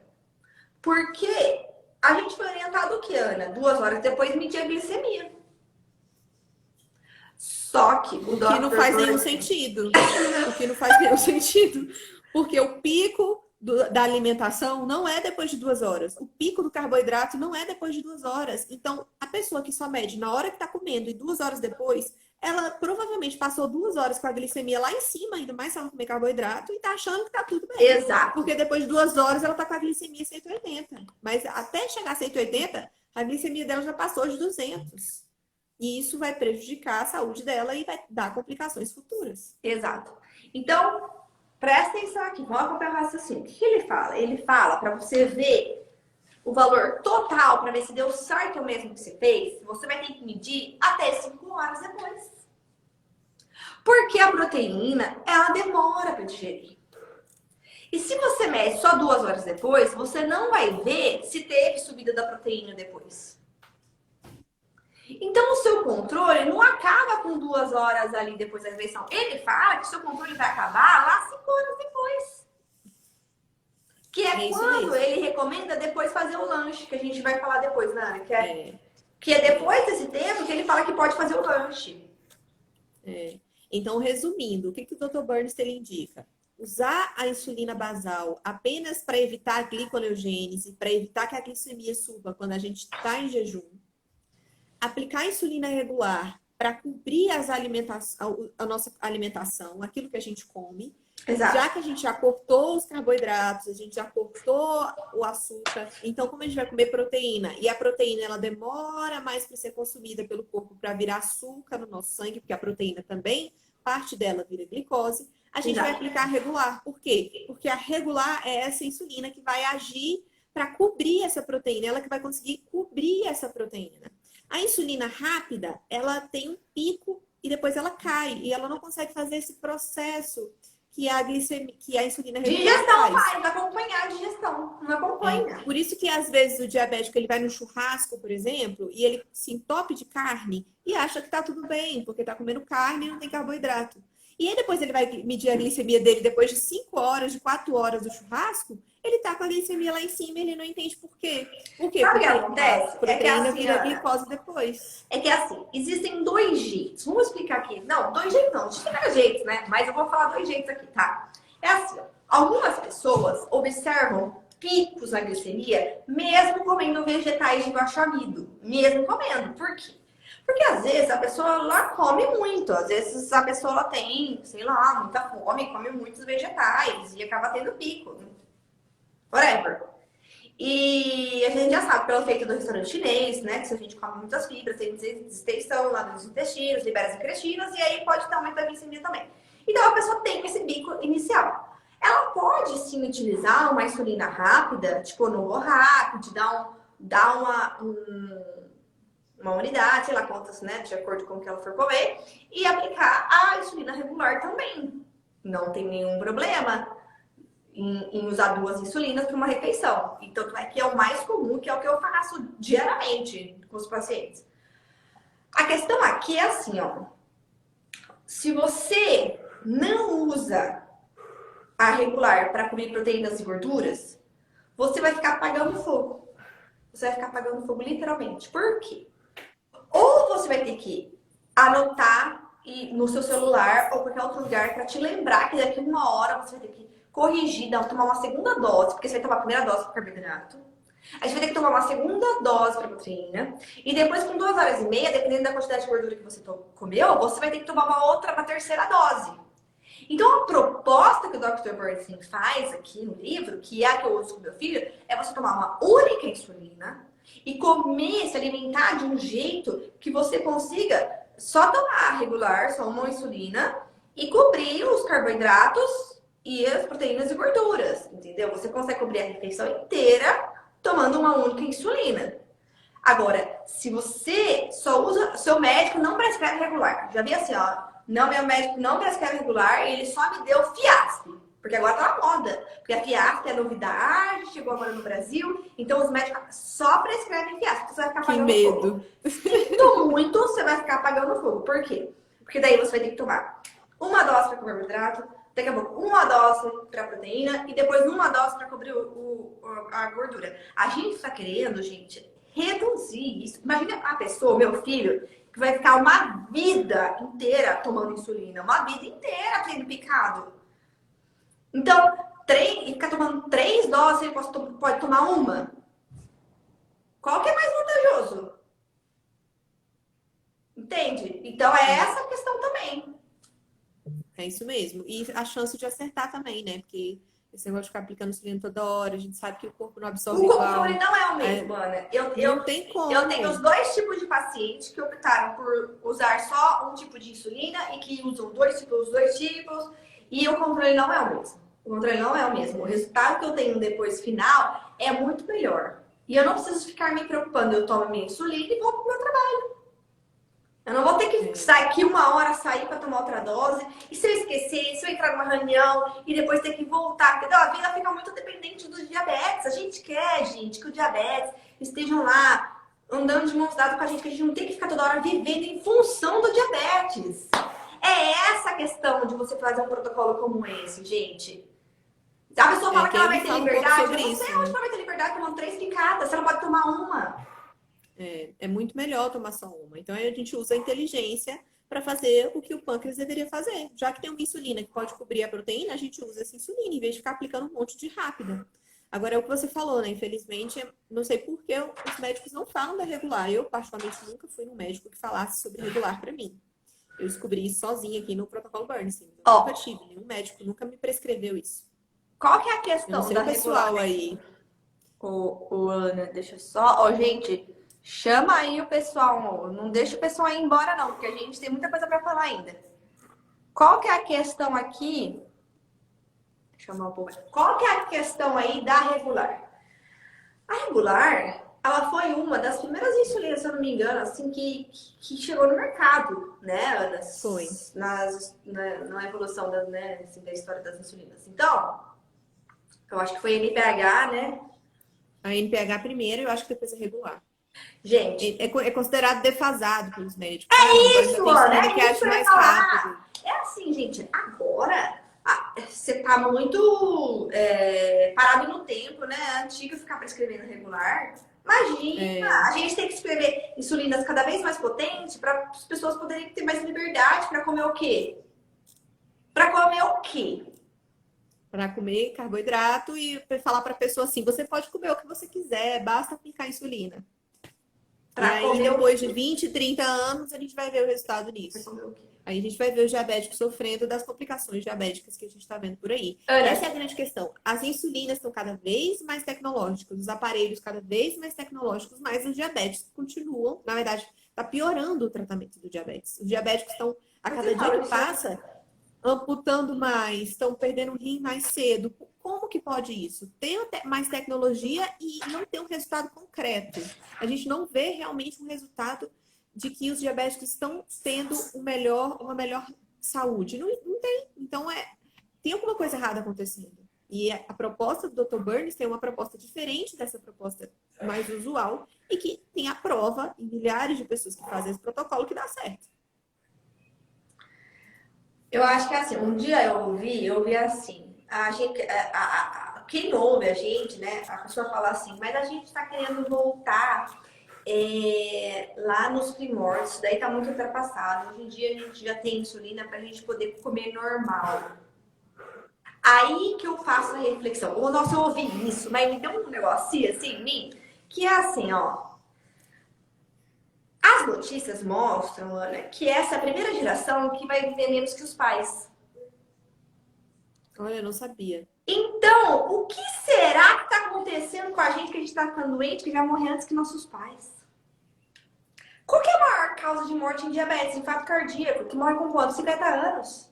Speaker 2: Porque a gente foi orientado o que, Ana? 2 horas depois medir a glicemia. Só que o
Speaker 1: O que não faz nenhum sentido. O que não faz nenhum sentido. Porque o pico da alimentação não é depois de 2 horas. O pico do carboidrato não é depois de 2 horas. Então, a pessoa que só mede na hora que está comendo e 2 horas depois, ela provavelmente passou 2 horas com a glicemia lá em cima, ainda mais se ela comer carboidrato, e tá achando que tá tudo bem.
Speaker 2: Exato.
Speaker 1: Porque depois de 2 horas ela tá com a glicemia 180. Mas até chegar a 180, a glicemia dela já passou de 200. E isso vai prejudicar a saúde dela e vai dar complicações futuras.
Speaker 2: Exato. Então, presta atenção aqui, vamos acompanhar o raciocínio. O que ele fala? Ele fala para você ver o valor total, para ver se deu certo o mesmo que você fez. Você vai ter que medir até 5 horas depois. Porque a proteína, ela demora para digerir. E se você mede só 2 horas depois, você não vai ver se teve subida da proteína depois. Então, o seu controle não acaba com 2 horas ali depois da refeição. Ele fala que o seu controle vai acabar lá 5 horas depois. Que é quando
Speaker 1: mesmo.
Speaker 2: ele recomenda depois fazer o lanche, que a gente vai falar depois, Nana. Que é depois desse tempo que ele fala que pode fazer o lanche.
Speaker 1: Então, resumindo, o que o Dr. Burns ele indica? Usar a insulina basal apenas para evitar a gliconeogênese, para evitar que a glicemia suba quando a gente está em jejum. Aplicar a insulina regular para cobrir a nossa alimentação, aquilo que a gente come.
Speaker 2: Exato.
Speaker 1: Já que a gente já cortou os carboidratos, a gente já cortou o açúcar, então como a gente vai comer proteína? E a proteína, ela demora mais para ser consumida pelo corpo para virar açúcar no nosso sangue, porque a proteína também, parte dela vira glicose. A gente vai aplicar a regular. Por quê? Porque a regular é essa insulina que vai agir para cobrir essa proteína, ela que vai conseguir cobrir essa proteína. A insulina rápida, ela tem um pico e depois ela cai. E ela não consegue fazer esse processo que a insulina regular
Speaker 2: digestão vai acompanhar a digestão, não acompanha.
Speaker 1: Por isso que às vezes o diabético ele vai no churrasco, por exemplo, e ele se entope de carne e acha que tá tudo bem, porque tá comendo carne e não tem carboidrato. E aí depois ele vai medir a glicemia dele depois de 5 horas, de 4 horas do churrasco, ele tá com a glicemia lá em cima e ele não entende por quê. Por quê?
Speaker 2: Sabe o que
Speaker 1: Porque
Speaker 2: acontece?
Speaker 1: a proteína
Speaker 2: É que assim,
Speaker 1: vira glicose depois.
Speaker 2: É que assim, existem 2 jeitos. Vamos explicar aqui. Não, 2 jeitos não. Existem vários jeitos, né? Mas eu vou falar 2 jeitos aqui, tá? É assim, ó. Algumas pessoas observam picos na glicemia mesmo comendo vegetais de baixo amido. Mesmo comendo. Por quê? Porque às vezes a pessoa ela come muito. Às vezes a pessoa ela tem, sei lá, muita fome, come muitos vegetais e acaba tendo pico. Whatever. E a gente já sabe pelo efeito do restaurante chinês, né? Que se a gente come muitas fibras, tem distensão lá nos intestinos, libera as secretinas e aí pode ter aumento da glicemia também. Então a pessoa tem esse pico inicial. Ela pode sim utilizar uma insulina rápida, tipo no Rapid, dar uma unidade, sei lá quantas, né? De acordo com o que ela for comer, e aplicar a insulina regular também. Não tem nenhum problema em usar 2 insulinas para uma refeição. Então, é que é o mais comum, que é o que eu faço diariamente com os pacientes. A questão aqui é assim, ó. Se você não usa a regular para comer proteínas e gorduras, você vai ficar apagando fogo. Você vai ficar apagando fogo literalmente. Por quê? Ou você vai ter que anotar no seu celular ou qualquer outro lugar para te lembrar que daqui a 1 hora você vai ter que corrigir, tomar uma segunda dose, porque você vai tomar a primeira dose para carboidrato. A gente vai ter que tomar uma segunda dose para proteína. E depois, com 2 horas e meia, dependendo da quantidade de gordura que você comeu, você vai ter que tomar uma terceira dose. Então, a proposta que o Dr. Bernstein faz aqui no livro, que é a que eu uso com meu filho, é você tomar uma única insulina e comer, se alimentar de um jeito que você consiga só tomar regular, só uma insulina e cobrir os carboidratos e as proteínas e gorduras, entendeu? Você consegue cobrir a refeição inteira tomando uma única insulina. Agora, se você só usa, seu médico não prescreve regular. Já vi assim, ó, não, meu médico não prescreve regular, ele só me deu Fiasp. Porque agora tá na moda. Porque a Fiasp é novidade, chegou agora no Brasil. Então os médicos só prescrevem Fiasp. Você vai ficar
Speaker 1: Que
Speaker 2: pagando
Speaker 1: medo.
Speaker 2: fogo. Sinto muito, você vai ficar pagando fogo. Por quê? Porque daí você vai ter que tomar uma dose para carboidrato, daqui a pouco uma dose para proteína e depois uma dose para cobrir a gordura. A gente tá querendo, gente, reduzir isso. Imagina a pessoa, meu filho, que vai ficar uma vida inteira tomando insulina, uma vida inteira tendo picado. Então, e ficar tomando 3 doses, ele pode tomar uma. Qual que é mais vantajoso? Entende? Então, é essa a questão também.
Speaker 1: É isso mesmo. E a chance de acertar também, né? Porque esse negócio de ficar aplicando insulina toda hora, a gente sabe que o corpo não absorve
Speaker 2: O
Speaker 1: igual.
Speaker 2: controle não é o mesmo, Ana.
Speaker 1: Não tem como.
Speaker 2: Eu tenho os 2 tipos de pacientes que optaram por usar só um tipo de insulina e que usam os dois tipos, e o controle não é o mesmo. O controle não é o mesmo. O resultado que eu tenho depois final é muito melhor. E eu não preciso ficar me preocupando. Eu tomo minha insulina e vou pro meu trabalho. Eu não vou ter que sair aqui uma hora, sair para tomar outra dose. E se eu esquecer, se eu entrar numa reunião e depois ter que voltar, entendeu? A vida fica muito dependente do diabetes. A gente quer, gente, que o diabetes estejam lá andando de mãos dadas com a gente, que a gente não tem que ficar toda hora vivendo em função do diabetes. É essa a questão de você fazer um protocolo como esse, gente. A pessoa fala que ela vai ter liberdade. Eu não sei onde ela vai ter liberdade tomando 3 picadas. Você não pode tomar uma.
Speaker 1: É muito melhor tomar só uma. Então, aí a gente usa a inteligência para fazer o que o pâncreas deveria fazer. Já que tem uma insulina que pode cobrir a proteína, a gente usa essa insulina em vez de ficar aplicando um monte de rápida. Agora, é o que você falou, né? Infelizmente, não sei por que os médicos não falam da regular. Eu, particularmente, nunca fui num médico que falasse sobre regular para mim. Eu descobri isso sozinha aqui no protocolo Burnstein. Eu nunca tive, nenhum médico nunca me prescreveu isso.
Speaker 2: Qual que é a questão
Speaker 1: da pessoal regular aí?
Speaker 2: Ana, deixa eu só... gente, chama aí o pessoal. Não deixa o pessoal ir embora, não, porque a gente tem muita coisa para falar ainda. Qual que é a questão aqui? Deixa eu chamar um pouco. Qual que é a questão aí da regular? A regular, ela foi uma das primeiras insulinas, se eu não me engano, assim, que chegou no mercado, né, Ana?
Speaker 1: Foi.
Speaker 2: Na evolução né, assim, da história das insulinas. Então, eu acho que foi a NPH, né?
Speaker 1: A NPH primeiro, eu acho que depois a regular.
Speaker 2: Gente,
Speaker 1: é considerado defasado pelos médicos.
Speaker 2: Isso, Ana,
Speaker 1: que acha mais rápido.
Speaker 2: É assim, gente, agora você tá muito parado no tempo, né? Antigo ficar prescrevendo regular. Imagina, a gente tem que escrever insulinas cada vez mais potentes para as pessoas poderem ter mais liberdade para comer o quê? Para comer o quê?
Speaker 1: Para comer carboidrato e falar para a pessoa assim, você pode comer o que você quiser, basta aplicar insulina. E aí, depois de 20, 30 anos, a gente vai ver o resultado nisso. Aí a gente vai ver os diabéticos sofrendo das complicações diabéticas que a gente está vendo por aí. Essa é a grande questão. As insulinas estão cada vez mais tecnológicas, os aparelhos cada vez mais tecnológicos, mas os diabéticos continuam, na verdade, está piorando o tratamento do diabetes. Os diabéticos estão, a cada dia que passa, amputando mais, estão perdendo o rim mais cedo. Como que pode isso? Ter mais tecnologia e não ter um resultado concreto. A gente não vê realmente um resultado de que os diabéticos estão tendo uma melhor saúde. Não tem. Então, tem alguma coisa errada acontecendo. E a proposta do Dr. Burns tem uma proposta diferente dessa proposta mais usual e que tem a prova em milhares de pessoas que fazem esse protocolo que dá certo.
Speaker 2: Eu acho que assim, um dia eu ouvi assim, a gente, quem ouve a gente, né, a pessoa fala assim, mas a gente está querendo voltar lá nos primórdios, isso daí tá muito ultrapassado. Hoje em dia a gente já tem insulina para a gente poder comer normal. Aí que eu faço a reflexão. Oh, nossa, eu ouvi isso, mas me deu um negocinho assim em mim, que é assim, ó. As notícias mostram, Ana, que essa é a primeira geração que vai viver menos que os pais.
Speaker 1: Olha, eu não sabia.
Speaker 2: Então, o que será que está acontecendo com a gente que a gente está ficando doente, que vai morrer antes que nossos pais? Qual que é a maior causa de morte em diabetes, infarto cardíaco, que morre com quanto? 50 anos.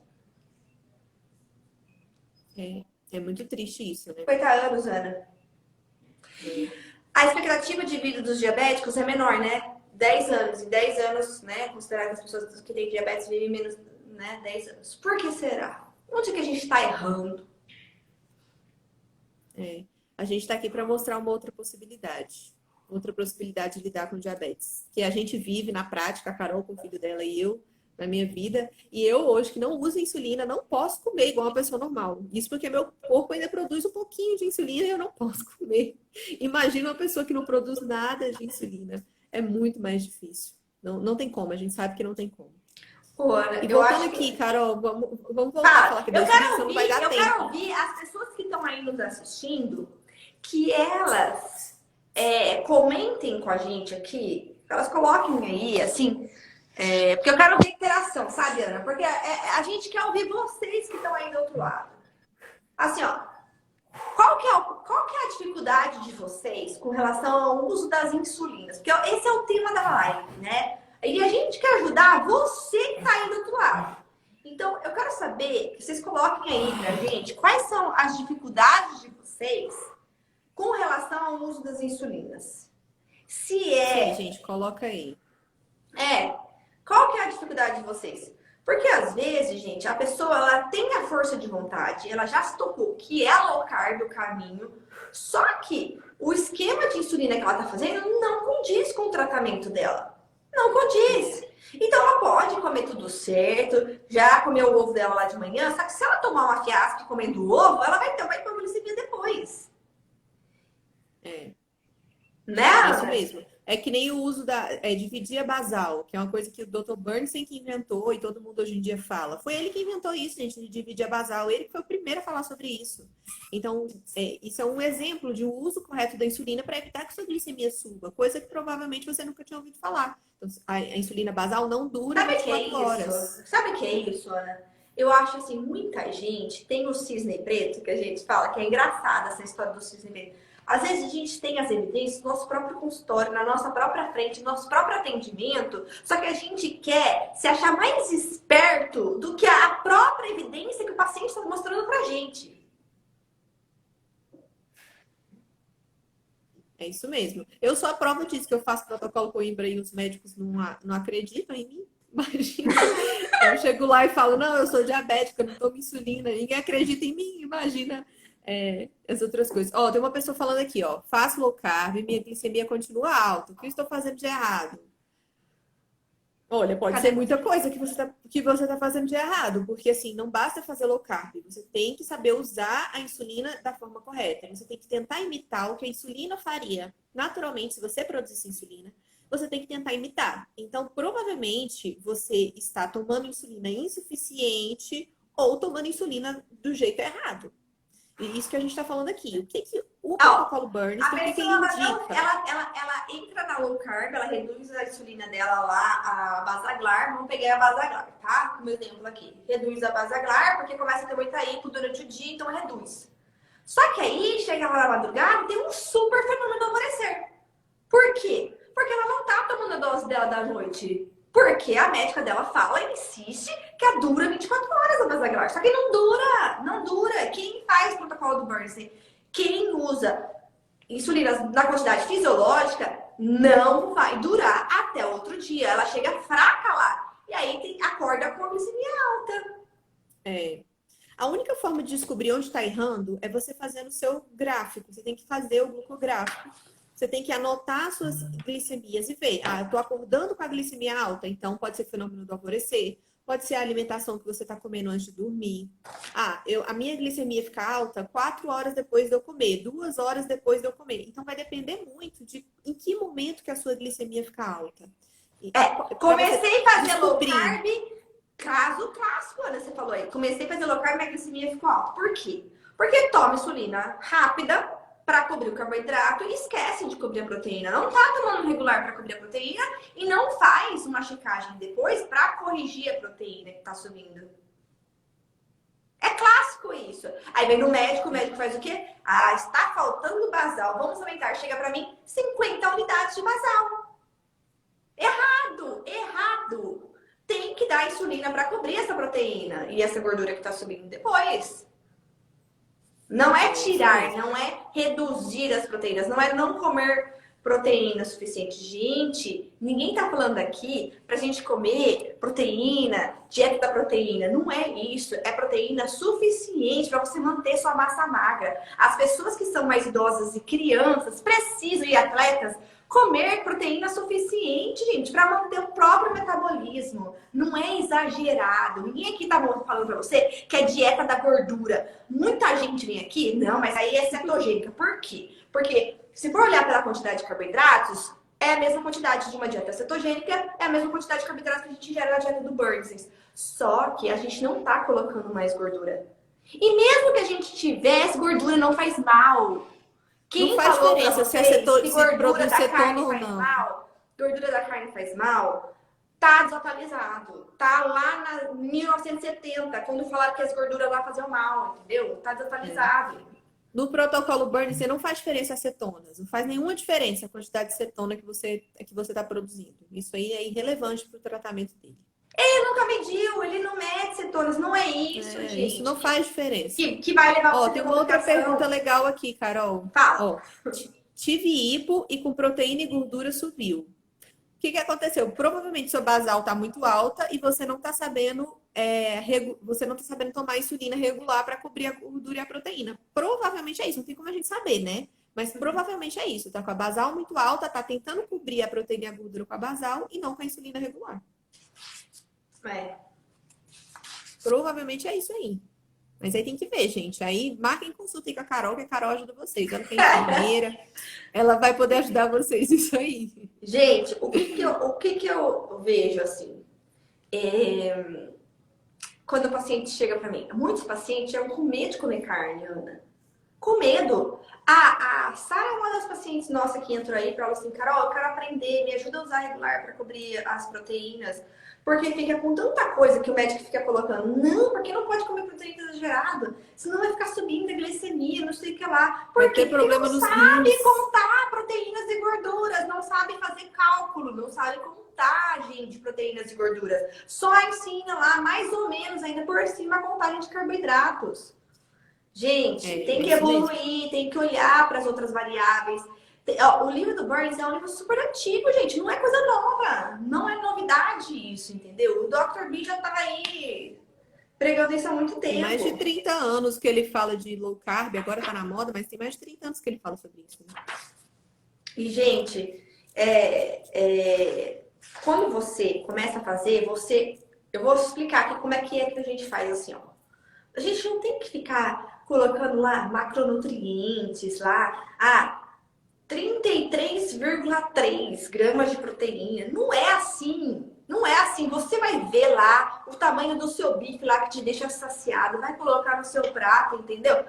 Speaker 1: É muito triste isso, né?
Speaker 2: 50 anos, Ana. A expectativa de vida dos diabéticos é menor, né? 10 anos. Em 10 anos, né? Considerar que as pessoas que têm diabetes vivem menos, né? 10 anos. Por que será? Onde que a gente está errando?
Speaker 1: A gente está aqui para mostrar uma outra possibilidade. Outra possibilidade de lidar com diabetes. Que a gente vive na prática, a Carol com o filho dela e eu, na minha vida. E eu hoje, que não uso insulina, não posso comer igual uma pessoa normal. Isso porque meu corpo ainda produz um pouquinho de insulina e eu não posso comer. Imagina uma pessoa que não produz nada de insulina. É muito mais difícil. Não tem como, a gente sabe que não tem como.
Speaker 2: Pô, Ana,
Speaker 1: E
Speaker 2: eu
Speaker 1: voltando
Speaker 2: acho
Speaker 1: aqui,
Speaker 2: que...
Speaker 1: Carol, vamos voltar a falar que da definição não vai dar
Speaker 2: eu
Speaker 1: tempo.
Speaker 2: quero ouvir as pessoas que estão aí nos assistindo, que elas comentem com a gente aqui, elas coloquem aí, assim, porque eu quero ver interação, sabe, Ana? Porque a gente quer ouvir vocês que estão aí do outro lado. Assim, ó, qual que é a dificuldade de vocês com relação ao uso das insulinas? Porque esse é o tema da live, né? E a gente quer ajudar você que está aí do outro lado. Então, eu quero saber que vocês coloquem aí pra gente quais são as dificuldades de vocês com relação ao uso das insulinas.
Speaker 1: Sim, gente, coloca aí.
Speaker 2: Qual que é a dificuldade de vocês? Porque às vezes, gente, a pessoa ela tem a força de vontade, ela já se tocou que é low carb o caminho, só que o esquema de insulina que ela tá fazendo não condiz com o tratamento dela. Não condiz. Então ela pode comer tudo certo, já comer o ovo dela lá de manhã, só que se ela tomar uma fiasca comendo ovo, ela vai ter uma hipoglicemia depois. Né?
Speaker 1: É isso mesmo. É que nem o uso de vidia basal, que é uma coisa que o Dr. Bernstein que inventou e todo mundo hoje em dia fala. Foi ele que inventou isso, gente, de vidia basal. Ele que foi o primeiro a falar sobre isso. Então, isso é um exemplo de um uso correto da insulina para evitar que sua glicemia suba, coisa que provavelmente você nunca tinha ouvido falar. Então, a insulina basal não dura
Speaker 2: Sabe o que
Speaker 1: 24 horas.
Speaker 2: Sabe o que é isso, Ana? Eu acho assim, muita gente tem o cisne preto, que a gente fala, que é engraçada essa história do cisne preto. Às vezes a gente tem as evidências no nosso próprio consultório, na nossa própria frente, no nosso próprio atendimento, só que a gente quer se achar mais esperto do que a própria evidência que o paciente está mostrando pra gente.
Speaker 1: É isso mesmo. Eu sou a prova disso, que eu faço protocolo Coimbra e os médicos não acreditam em mim. Imagina. Eu chego lá e falo, não, eu sou diabética, eu não tomo insulina, ninguém acredita em mim, imagina. As outras coisas. Ó, tem uma pessoa falando aqui, ó. Faço low carb, minha glicemia continua alta. O que eu estou fazendo de errado? Olha, pode ser muita coisa que você tá fazendo de errado, porque assim, não basta fazer low carb, você tem que saber usar a insulina da forma correta. Você tem que tentar imitar o que a insulina faria. Naturalmente, se você produzisse insulina, você tem que tentar imitar. Então, provavelmente, você está tomando insulina insuficiente ou tomando insulina do jeito errado. E isso que a gente está falando aqui. O que o protocolo Burns, o que ele indica?
Speaker 2: Ela entra na low carb, ela reduz a insulina dela lá, a Basaglar. Vamos pegar a Basaglar, tá? Como exemplo aqui. Reduz a Basaglar, porque começa a ter muita hipo durante o dia, então reduz. Só que aí, chega lá na madrugada e tem um super fenômeno do alvorecer. Por quê? Porque ela não tá tomando a dose dela da noite. Porque a médica dela fala e insiste que ela dura 24 horas a Basaglar. Só que não dura, não dura. Quem faz o protocolo do Bernstein, quem usa insulina na quantidade fisiológica, não vai durar até outro dia. Ela chega fraca lá. E aí acorda com a glicemia alta.
Speaker 1: A única forma de descobrir onde está errando é você fazendo o seu gráfico. Você tem que fazer o glucográfico. Você tem que anotar as suas glicemias e ver. Eu tô acordando com a glicemia alta, então pode ser fenômeno do alvorecer, pode ser a alimentação que você tá comendo antes de dormir. A minha glicemia fica alta 4 horas depois de eu comer, 2 horas depois de eu comer. Então vai depender muito de em que momento que a sua glicemia fica alta.
Speaker 2: Comecei a fazer low carb, caso clássico, Ana, você falou aí. Comecei a fazer low carb, minha glicemia ficou alta. Por quê? Porque toma insulina rápida para cobrir o carboidrato e esquece de cobrir a proteína. Não tá tomando regular para cobrir a proteína e não faz uma checagem depois para corrigir a proteína que tá subindo. É clássico isso. Aí vem no médico, o médico faz o quê? Está faltando basal, vamos aumentar. Chega para mim 50 unidades de basal. Errado. Tem que dar insulina para cobrir essa proteína e essa gordura que está subindo depois. Não é tirar, não é reduzir as proteínas, não é não comer proteína suficiente. Gente, ninguém tá falando aqui pra gente comer proteína, dieta da proteína. Não é isso. É proteína suficiente para você manter sua massa magra. As pessoas que são mais idosas e crianças precisam, e atletas, comer proteína suficiente, gente, para manter o próprio metabolismo. Não é exagerado. Ninguém aqui tá falando para você que é dieta da gordura. Muita gente vem aqui, não, mas aí é cetogênica. Por quê? Porque se for olhar pela quantidade de carboidratos, é a mesma quantidade de uma dieta cetogênica, é a mesma quantidade de carboidratos que a gente gera na dieta do Burns. Só que a gente não tá colocando mais gordura. E mesmo que a gente tivesse, gordura não faz mal. Quem
Speaker 1: não faz
Speaker 2: falou
Speaker 1: diferença
Speaker 2: se gordura da carne faz mal, gordura da carne faz mal, tá desatualizado. Tá lá na 1970, quando falaram que as gorduras lá faziam mal, entendeu? Tá desatualizado.
Speaker 1: No protocolo Burns, você não faz diferença as cetonas. Não faz nenhuma diferença a quantidade de cetona que você está produzindo. Isso aí é irrelevante para o tratamento dele.
Speaker 2: Ele nunca mediu, ele não mede cetonas. Não é isso, gente.
Speaker 1: Isso não faz diferença.
Speaker 2: Que vai levar você.
Speaker 1: Tem uma outra pergunta legal aqui, Carol.
Speaker 2: Fala.
Speaker 1: Tive hipo e com proteína e gordura subiu. O que aconteceu? Provavelmente sua basal está muito alta e você não está sabendo tomar insulina regular para cobrir a gordura e a proteína. Provavelmente é isso, não tem como a gente saber, né? Mas provavelmente é isso. Tá com a basal muito alta, tá tentando cobrir a proteína e a gordura com a basal e não com a insulina regular. Provavelmente é isso aí. Mas aí tem que ver, gente. Aí marquem consulta aí com a Carol, que a Carol ajuda vocês. Ela que é enfermeira, ela vai poder ajudar vocês isso aí.
Speaker 2: Gente, o que eu vejo assim? Quando o paciente chega para mim, muitos pacientes chegam com medo de comer carne, Ana. Com medo. A Sara é uma das pacientes nossa que entrou aí para ela assim, Carol, eu quero aprender, me ajuda a usar regular para cobrir as proteínas. Porque fica com tanta coisa que o médico fica colocando. Não, porque não pode comer proteína exagerada. Senão vai ficar subindo a glicemia, não sei o que lá. Porque
Speaker 1: problema
Speaker 2: não sabe contar proteínas e gorduras, não sabe fazer cálculo, não sabe contagem de proteínas e gorduras. Só ensina lá, mais ou menos, ainda por cima, a contagem de carboidratos. Gente, tem que evoluir, tem que olhar para as outras variáveis. O livro do Burns é um livro super antigo, gente. Não é coisa nova. Não é novidade isso, entendeu? O Dr. B já tá aí pregando isso há muito tempo.
Speaker 1: Tem mais de 30 anos que ele fala de low carb. Agora tá na moda, mas tem mais de 30 anos que ele fala sobre isso. Né?
Speaker 2: E, gente, quando você começa a fazer, eu vou explicar aqui como é que a gente faz assim, ó. A gente não tem que ficar colocando lá macronutrientes, lá, 33,3 gramas de proteína. Não é assim. Não é assim. Você vai ver lá o tamanho do seu bife lá que te deixa saciado. Vai colocar no seu prato, entendeu?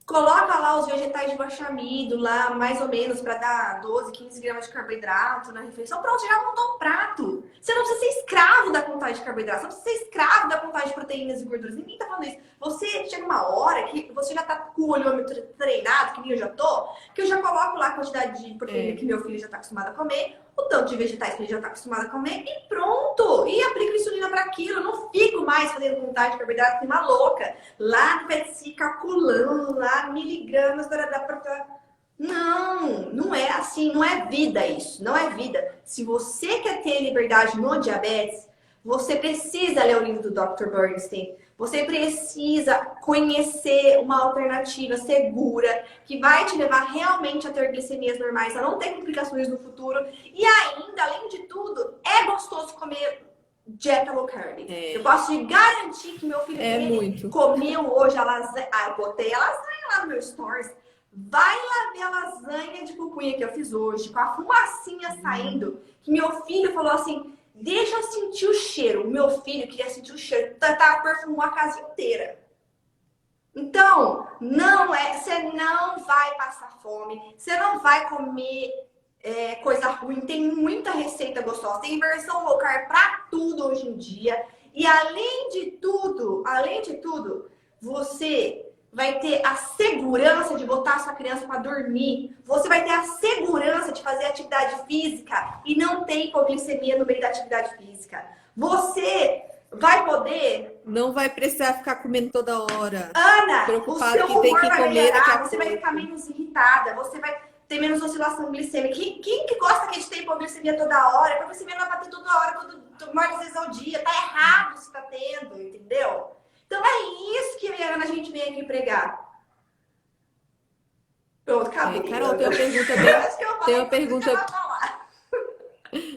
Speaker 2: Coloca lá os vegetais de baixo amido, lá mais ou menos, para dar 12, 15 gramas de carboidrato na refeição. Pronto, já montou um prato. Você não precisa ser escravo da contagem de carboidrato, você não precisa ser escravo da contagem de proteínas e gorduras. Ninguém tá falando isso. Você chega uma hora que você já tá com o olhômetro treinado, que nem eu já tô, que eu já coloco lá a quantidade de proteína que meu filho já tá acostumado a comer, o tanto de vegetais que ele já tá acostumado a comer e pronto! E aplico insulina para aquilo. Eu não fico mais fazendo contagem de carboidrato que uma louca. Lá no PETSI, calculando lá miligramas da proteína. Não, não é assim. Não é vida isso. Não é vida. Se você quer ter liberdade no diabetes, você precisa ler o livro do Dr. Bernstein. Você precisa conhecer uma alternativa segura que vai te levar realmente a ter glicemias normais, a não ter complicações no futuro. E ainda, além de tudo, é gostoso comer dieta low carb. Eu posso te garantir que meu filho comeu hoje a lasanha. Eu botei a lasanha lá no meu stories. Vai lá ver a lasanha de pupunha que eu fiz hoje, com a fumacinha saindo, que meu filho falou assim... Deixa eu sentir o cheiro. O meu filho queria sentir o cheiro. Perfumou a casa inteira. Então, você não vai passar fome. Você não vai comer coisa ruim. Tem muita receita gostosa. Tem versão low carb pra tudo hoje em dia. E além de tudo, você vai ter a segurança de botar a sua criança para dormir. Você vai ter a segurança de fazer atividade física e não ter hipoglicemia no meio da atividade física. Você vai poder...
Speaker 1: Não vai precisar ficar comendo toda hora.
Speaker 2: Ana, o
Speaker 1: Preocupado
Speaker 2: seu
Speaker 1: que tem
Speaker 2: humor
Speaker 1: que
Speaker 2: vai
Speaker 1: comer daqui a
Speaker 2: melhorar, você vai ficar
Speaker 1: pouco.
Speaker 2: menos irritada, você vai ter menos oscilação glicêmica. Quem que gosta que a gente tem hipoglicemia toda hora? Hipoglicemia não é pra ter toda hora, mais vezes ao dia. Tá errado se tá tendo, entendeu? Então é isso que a gente vem aqui pregar. Pronto, acabei.
Speaker 1: Carol, tem uma pergunta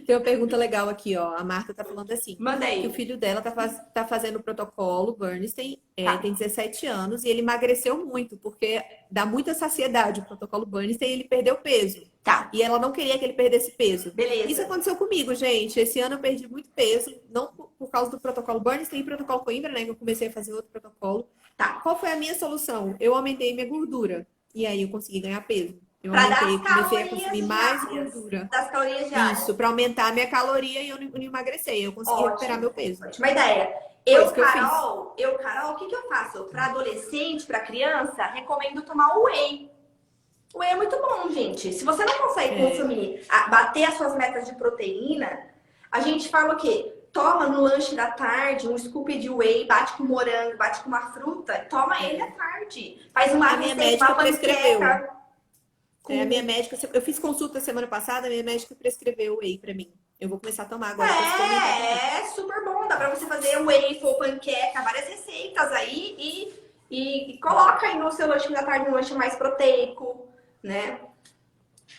Speaker 1: tem uma pergunta legal aqui, ó. A Marta tá falando assim,
Speaker 2: Manda aí.
Speaker 1: que o filho dela tá fazendo o protocolo Bernstein,
Speaker 2: Tá.
Speaker 1: tem 17 anos, e ele emagreceu muito, porque dá muita saciedade o protocolo Bernstein e ele perdeu peso.
Speaker 2: Tá.
Speaker 1: E ela não queria que ele perdesse peso.
Speaker 2: Beleza.
Speaker 1: Isso aconteceu comigo, gente. Esse ano eu perdi muito peso, não por causa do protocolo Bernstein e protocolo Coimbra, né? Que eu comecei a fazer outro protocolo.
Speaker 2: Tá.
Speaker 1: Qual foi a minha solução? Eu aumentei minha gordura. E aí eu consegui ganhar peso. Eu
Speaker 2: Pra dar
Speaker 1: aumentei,
Speaker 2: as
Speaker 1: comecei a
Speaker 2: calorias
Speaker 1: consumir mais
Speaker 2: diárias.
Speaker 1: gordura.
Speaker 2: Das calorias diárias.
Speaker 1: Isso, para aumentar a minha caloria e eu não emagrecer. Eu consegui recuperar meu peso.
Speaker 2: Ótima ideia.
Speaker 1: Foi isso
Speaker 2: Carol, o que eu faço? Para adolescente, para criança, recomendo tomar o whey. O whey é muito bom, gente. Se você não consegue consumir, bater as suas metas de proteína, a gente fala o quê? Toma no lanche da tarde um scoop de whey, bate com morango, bate com uma fruta, toma ele à tarde. Faz uma receita, uma panqueca.
Speaker 1: A minha médica, eu fiz consulta semana passada, a minha médica prescreveu whey pra mim. Eu vou começar a tomar agora.
Speaker 2: É super bom. Dá pra você fazer waffle, panqueca, várias receitas aí e coloca aí no seu lanche da tarde um lanche mais proteico, né?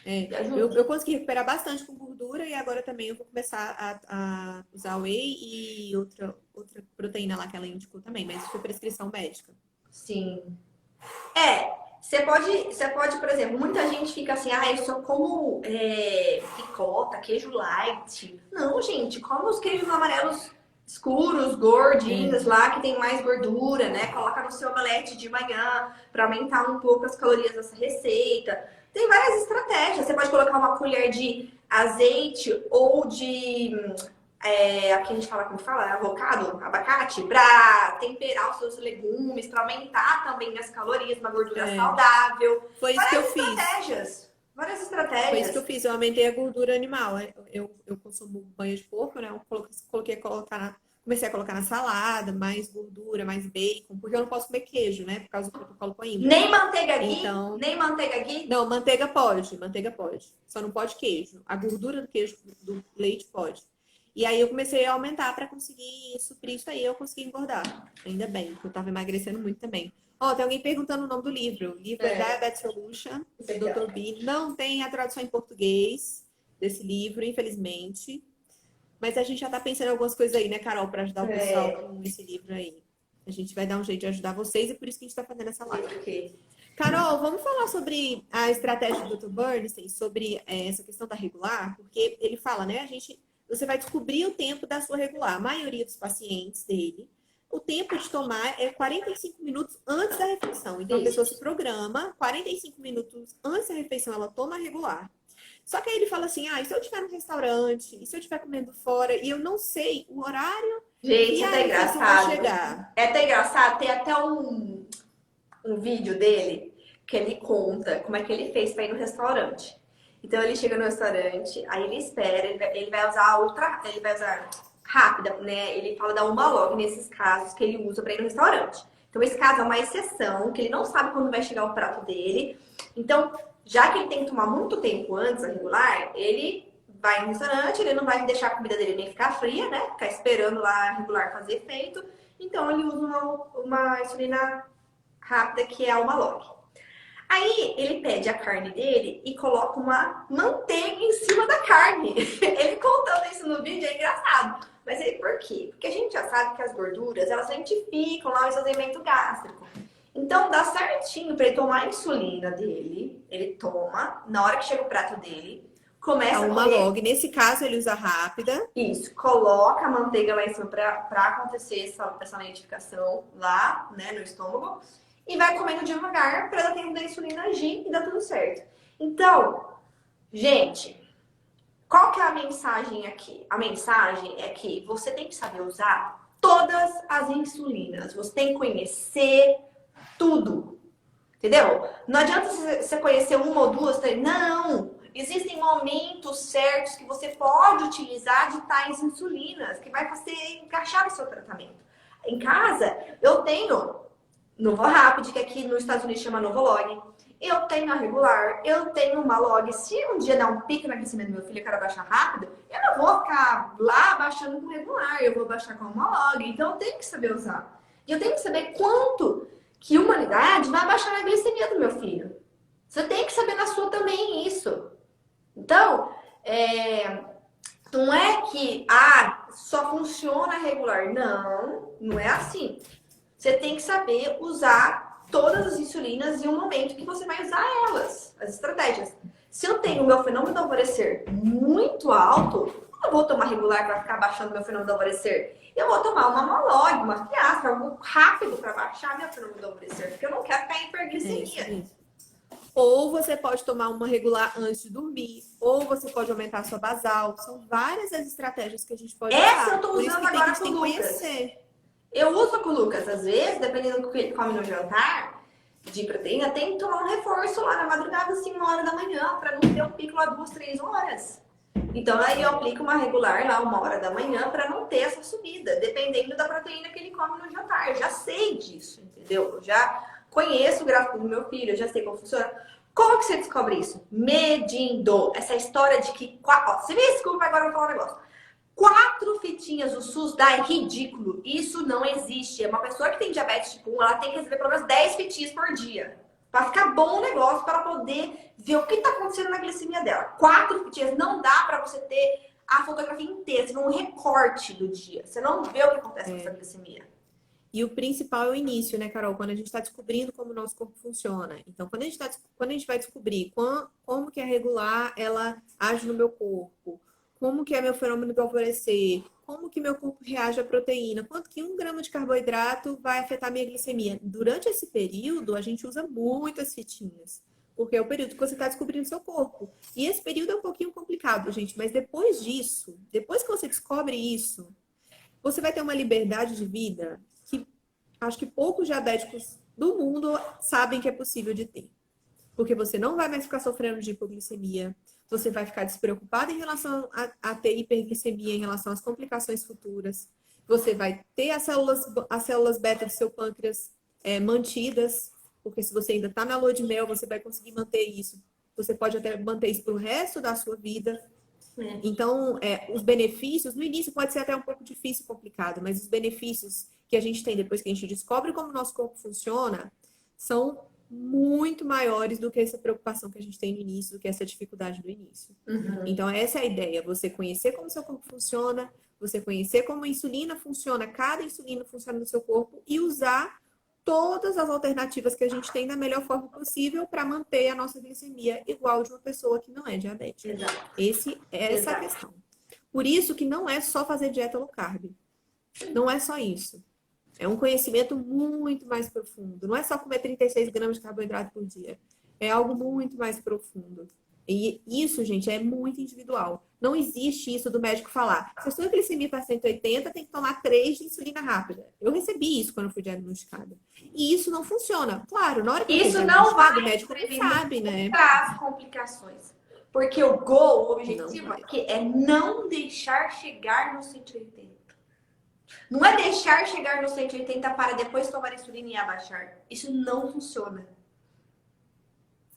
Speaker 1: Eu consegui recuperar bastante com gordura e agora também eu vou começar a usar whey e outra proteína lá que ela indicou também, mas isso foi prescrição médica.
Speaker 2: Sim. Você pode, por exemplo, muita gente fica assim, eu só como ricota, queijo light. Não, gente, come os queijos amarelos escuros, gordinhos lá, que tem mais gordura, né? Coloca no seu omelete de manhã para aumentar um pouco as calorias dessa receita. Tem várias estratégias. Você pode colocar uma colher de azeite ou de... aqui a gente fala, como fala? Avocado, abacate, para temperar os seus legumes, para aumentar também as calorias, uma gordura saudável.
Speaker 1: Foi isso que eu fiz.
Speaker 2: Várias estratégias.
Speaker 1: Foi isso que eu fiz, eu aumentei a gordura animal. Eu consumo banha de porco, né? Eu comecei a colocar na salada, mais gordura, mais bacon, porque eu não posso comer queijo, né? Por causa do protocolo Coimbra.
Speaker 2: Nem manteiga ghee?
Speaker 1: Então,
Speaker 2: nem manteiga ghee?
Speaker 1: Não, manteiga pode. Só não pode queijo. A gordura do queijo, do leite pode. E aí eu comecei a aumentar para conseguir suprir isso aí, eu consegui engordar. Ainda bem, porque eu tava emagrecendo muito também. Tem alguém perguntando o nome do livro. O livro é Diabetes Solution, do Dr. B. Não tem a tradução em português desse livro, infelizmente. Mas a gente já tá pensando em algumas coisas aí, né, Carol, para ajudar o pessoal com esse livro aí. A gente vai dar um jeito de ajudar vocês e por isso que a gente tá fazendo essa live.
Speaker 2: Okay.
Speaker 1: Carol, vamos falar sobre a estratégia do Dr. Bernstein, sobre essa questão da regular, porque ele fala, né, você vai descobrir o tempo da sua regular. A maioria dos pacientes dele, o tempo de tomar é 45 minutos antes da refeição. Então, a pessoa se programa, 45 minutos antes da refeição, ela toma a regular. Só que aí ele fala assim, e se eu estiver no restaurante, e se eu estiver comendo fora, e eu não sei o horário
Speaker 2: e a refeição vai
Speaker 1: chegar.
Speaker 2: É até engraçado, tem até um vídeo dele que ele conta como é que ele fez para ir no restaurante. Então ele chega no restaurante, aí ele espera, ele vai usar rápida, né? Ele fala da Humalog nesses casos que ele usa para ir no restaurante. Então esse caso é uma exceção, que ele não sabe quando vai chegar o prato dele. Então, já que ele tem que tomar muito tempo antes da regular, ele vai no restaurante, ele não vai deixar a comida dele nem ficar fria, né? Ficar esperando lá a regular fazer efeito. Então ele usa uma insulina rápida que é a Humalog. Aí ele pede a carne dele e coloca uma manteiga em cima da carne. Ele contando isso no vídeo é engraçado. Mas aí por quê? Porque a gente já sabe que as gorduras, elas lentificam lá o esvaziamento gástrico. Então dá certinho para ele tomar a insulina dele. Ele toma, na hora que chega o prato dele, começa a
Speaker 1: Humalog. Nesse caso ele usa rápida.
Speaker 2: Isso, coloca a manteiga lá em cima para acontecer essa lentificação lá, né, no estômago. E vai comendo devagar para dar tempo da insulina agir e dar tudo certo. Então, gente, qual que é a mensagem aqui? A mensagem é que você tem que saber usar todas as insulinas. Você tem que conhecer tudo. Entendeu? Não adianta você conhecer uma ou duas, não. Existem momentos certos que você pode utilizar de tais insulinas, que vai fazer encaixar no seu tratamento. Em casa, eu tenho Novorapid, que aqui nos Estados Unidos chama Novolog. Eu tenho a regular, eu tenho uma log. Se um dia dar um pico na glicemia do meu filho e eu quero baixar rápido, eu não vou ficar lá baixando com regular, eu vou baixar com uma log. Então eu tenho que saber usar. E eu tenho que saber quanto que uma unidade vai baixar a glicemia do meu filho. Você tem que saber na sua também isso. Então, não é que só funciona regular. Não, não é assim. Você tem que saber usar todas as insulinas em um momento que você vai usar elas, as estratégias. Se eu tenho o meu fenômeno do alvorecer muito alto, eu não vou tomar regular para ficar baixando meu fenômeno do alvorecer. Eu vou tomar uma Malog, uma Fiastra, algo rápido para baixar meu fenômeno do alvorecer, porque eu não quero ficar em hiperglicemia.
Speaker 1: Ou você pode tomar uma regular antes de dormir, ou você pode aumentar a sua basal. São várias as estratégias que a gente pode usar.
Speaker 2: Essa eu tô usando agora com o Lucas. Eu uso com o Lucas, às vezes, dependendo do que ele come no jantar, de proteína, tem que tomar um reforço lá na madrugada, assim, 1h da manhã, para não ter um pico lá 2, 3 horas. Então, aí eu aplico uma regular lá 1h da manhã para não ter essa subida, dependendo da proteína que ele come no jantar. Eu já sei disso, entendeu? Eu já conheço o gráfico do meu filho, eu já sei como funciona. Como que você descobre isso? Medindo. Essa história de que... você me desculpa, agora eu vou falar um negócio. 4 fitinhas o SUS dá é ridículo. Isso não existe. Uma pessoa que tem diabetes tipo 1, ela tem que receber pelo menos 10 fitinhas por dia. Para ficar bom o negócio, para poder ver o que está acontecendo na glicemia dela. 4 fitinhas não dá para você ter a fotografia inteira. Você vê um recorte do dia. Você não vê o que acontece com essa glicemia.
Speaker 1: E o principal é o início, né, Carol? Quando a gente está descobrindo como o nosso corpo funciona. Então, quando a gente vai descobrir como que a regular, ela age no meu corpo, como que é meu fenômeno do alvorecer, como que meu corpo reage à proteína, quanto que 1 grama de carboidrato vai afetar minha glicemia. Durante esse período, a gente usa muitas fitinhas, porque é o período que você está descobrindo seu corpo. E esse período é um pouquinho complicado, gente, mas depois disso, depois que você descobre isso, você vai ter uma liberdade de vida que acho que poucos diabéticos do mundo sabem que é possível de ter. Porque você não vai mais ficar sofrendo de hipoglicemia, você vai ficar despreocupado em relação a ter hiperglicemia, em relação às complicações futuras. Você vai ter as células beta do seu pâncreas mantidas, porque se você ainda está na lua de mel, você vai conseguir manter isso. Você pode até manter isso para o resto da sua vida. Então, os benefícios, no início pode ser até um pouco difícil e complicado, mas os benefícios que a gente tem depois que a gente descobre como o nosso corpo funciona são muito maiores do que essa preocupação que a gente tem no início, do que essa dificuldade do início. Então, essa é a ideia, você conhecer como o seu corpo funciona, você conhecer como a insulina funciona, cada insulina funciona no seu corpo e usar todas as alternativas que a gente tem da melhor forma possível para manter a nossa glicemia igual de uma pessoa que não é diabética. Essa é a questão. Por isso que não é só fazer dieta low carb. Não é só isso. É um conhecimento muito mais profundo. Não é só comer 36 gramas de carboidrato por dia. É algo muito mais profundo. E isso, gente, é muito individual. Não existe isso do médico falar: se a sua glicemia está 180, tem que tomar 3 de insulina rápida. Eu recebi isso quando eu fui diagnosticada. E isso não funciona. Claro, na hora que
Speaker 2: isso não vai
Speaker 1: o médico não sabe, né?
Speaker 2: As complicações. Porque o objetivo aqui é não deixar chegar no 180. Não é deixar chegar no 180 para depois tomar insulina e abaixar. Isso não funciona.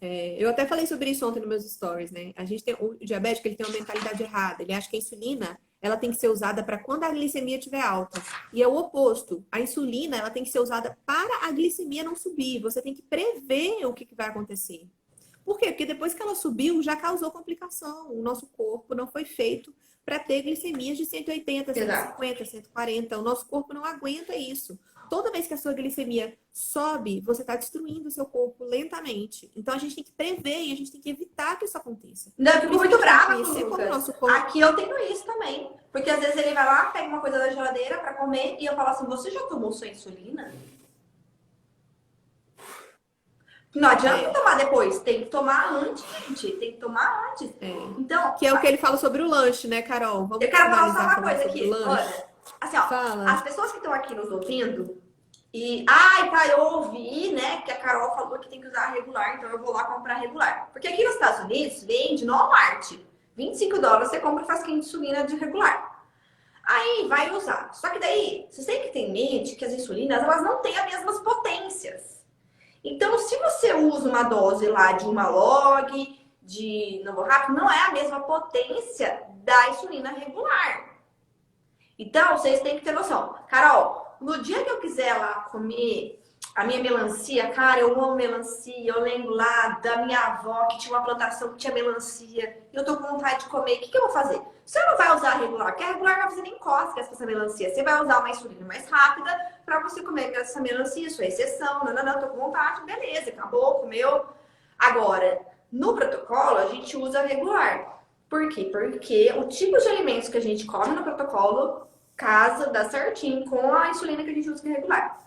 Speaker 1: Eu até falei sobre isso ontem nos meus stories, né? A gente tem o diabético, ele tem uma mentalidade errada. Ele acha que a insulina, ela tem que ser usada para quando a glicemia estiver alta. E é o oposto. A insulina, ela tem que ser usada para a glicemia não subir. Você tem que prever o que vai acontecer. Por quê? Porque depois que ela subiu, já causou complicação. O nosso corpo não foi feito para ter glicemias de 180, 150, 140. O nosso corpo não aguenta isso. Toda vez que a sua glicemia sobe, você está destruindo o seu corpo lentamente. Então, a gente tem que prever e a gente tem que evitar que isso aconteça.
Speaker 2: Não, eu fico muito brava com o
Speaker 1: Lucas.
Speaker 2: Nosso corpo... Aqui eu tenho isso também. Porque às vezes ele vai lá, pega uma coisa da geladeira para comer e eu falo assim: você já tomou sua insulina? Não adianta tomar depois, tem que tomar antes, gente. Tem que tomar antes. Então,
Speaker 1: que é o que ele fala sobre o lanche, né, Carol?
Speaker 2: Vamos eu quero falar só uma coisa aqui. Olha, assim, ó,
Speaker 1: Fala.
Speaker 2: As pessoas que estão aqui nos ouvindo, E, ai, tá, eu ouvi, né, que a Carol falou que tem que usar regular, então eu vou lá comprar regular. Porque aqui nos Estados Unidos vende no Walmart. US$ 25 você compra frasquinho de insulina de regular. Aí vai usar. Só que daí, você tem que ter em mente que as insulinas, elas não têm as mesmas potências. Então, se você usa uma dose lá de uma log, de Novorap, não é a mesma potência da insulina regular. Então, vocês têm que ter noção. Carol, no dia que eu quiser lá comer a minha melancia, cara, eu amo melancia. Eu lembro lá da minha avó que tinha uma plantação que tinha melancia. E eu tô com vontade de comer. O que eu vou fazer? Você não vai usar a regular, porque a regular vai fazer nem cócegas com essa melancia. Você vai usar uma insulina mais rápida para você comer essa melancia, sua exceção. Não, não, não, tô com vontade. Beleza, acabou, comeu. Agora, no protocolo, a gente usa a regular. Por quê? Porque o tipo de alimentos que a gente come no protocolo casa, dá certinho com a insulina que a gente usa que é regular.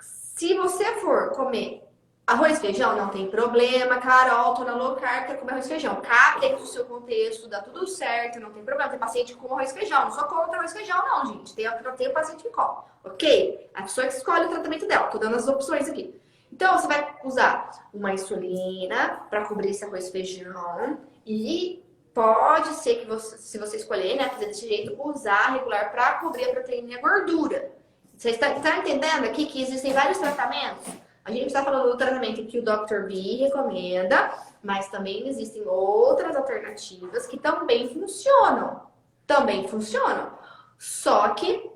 Speaker 2: Se você for comer arroz e feijão, não tem problema, Carol, tô na low carb, quero comer arroz e feijão. Cabe dentro do seu contexto, dá tudo certo, não tem problema. Tem paciente que come arroz e feijão, não sou contra arroz e feijão, não, gente. Tem paciente que come, ok? A pessoa que escolhe o tratamento dela, tô dando as opções aqui. Então, você vai usar uma insulina para cobrir esse arroz e feijão e pode ser que você, se você escolher, né, fazer desse jeito, usar regular para cobrir a proteína e a gordura. Você está entendendo aqui que existem vários tratamentos? A gente está falando do tratamento que o Dr. B recomenda, mas também existem outras alternativas que também funcionam. Também funcionam. Só que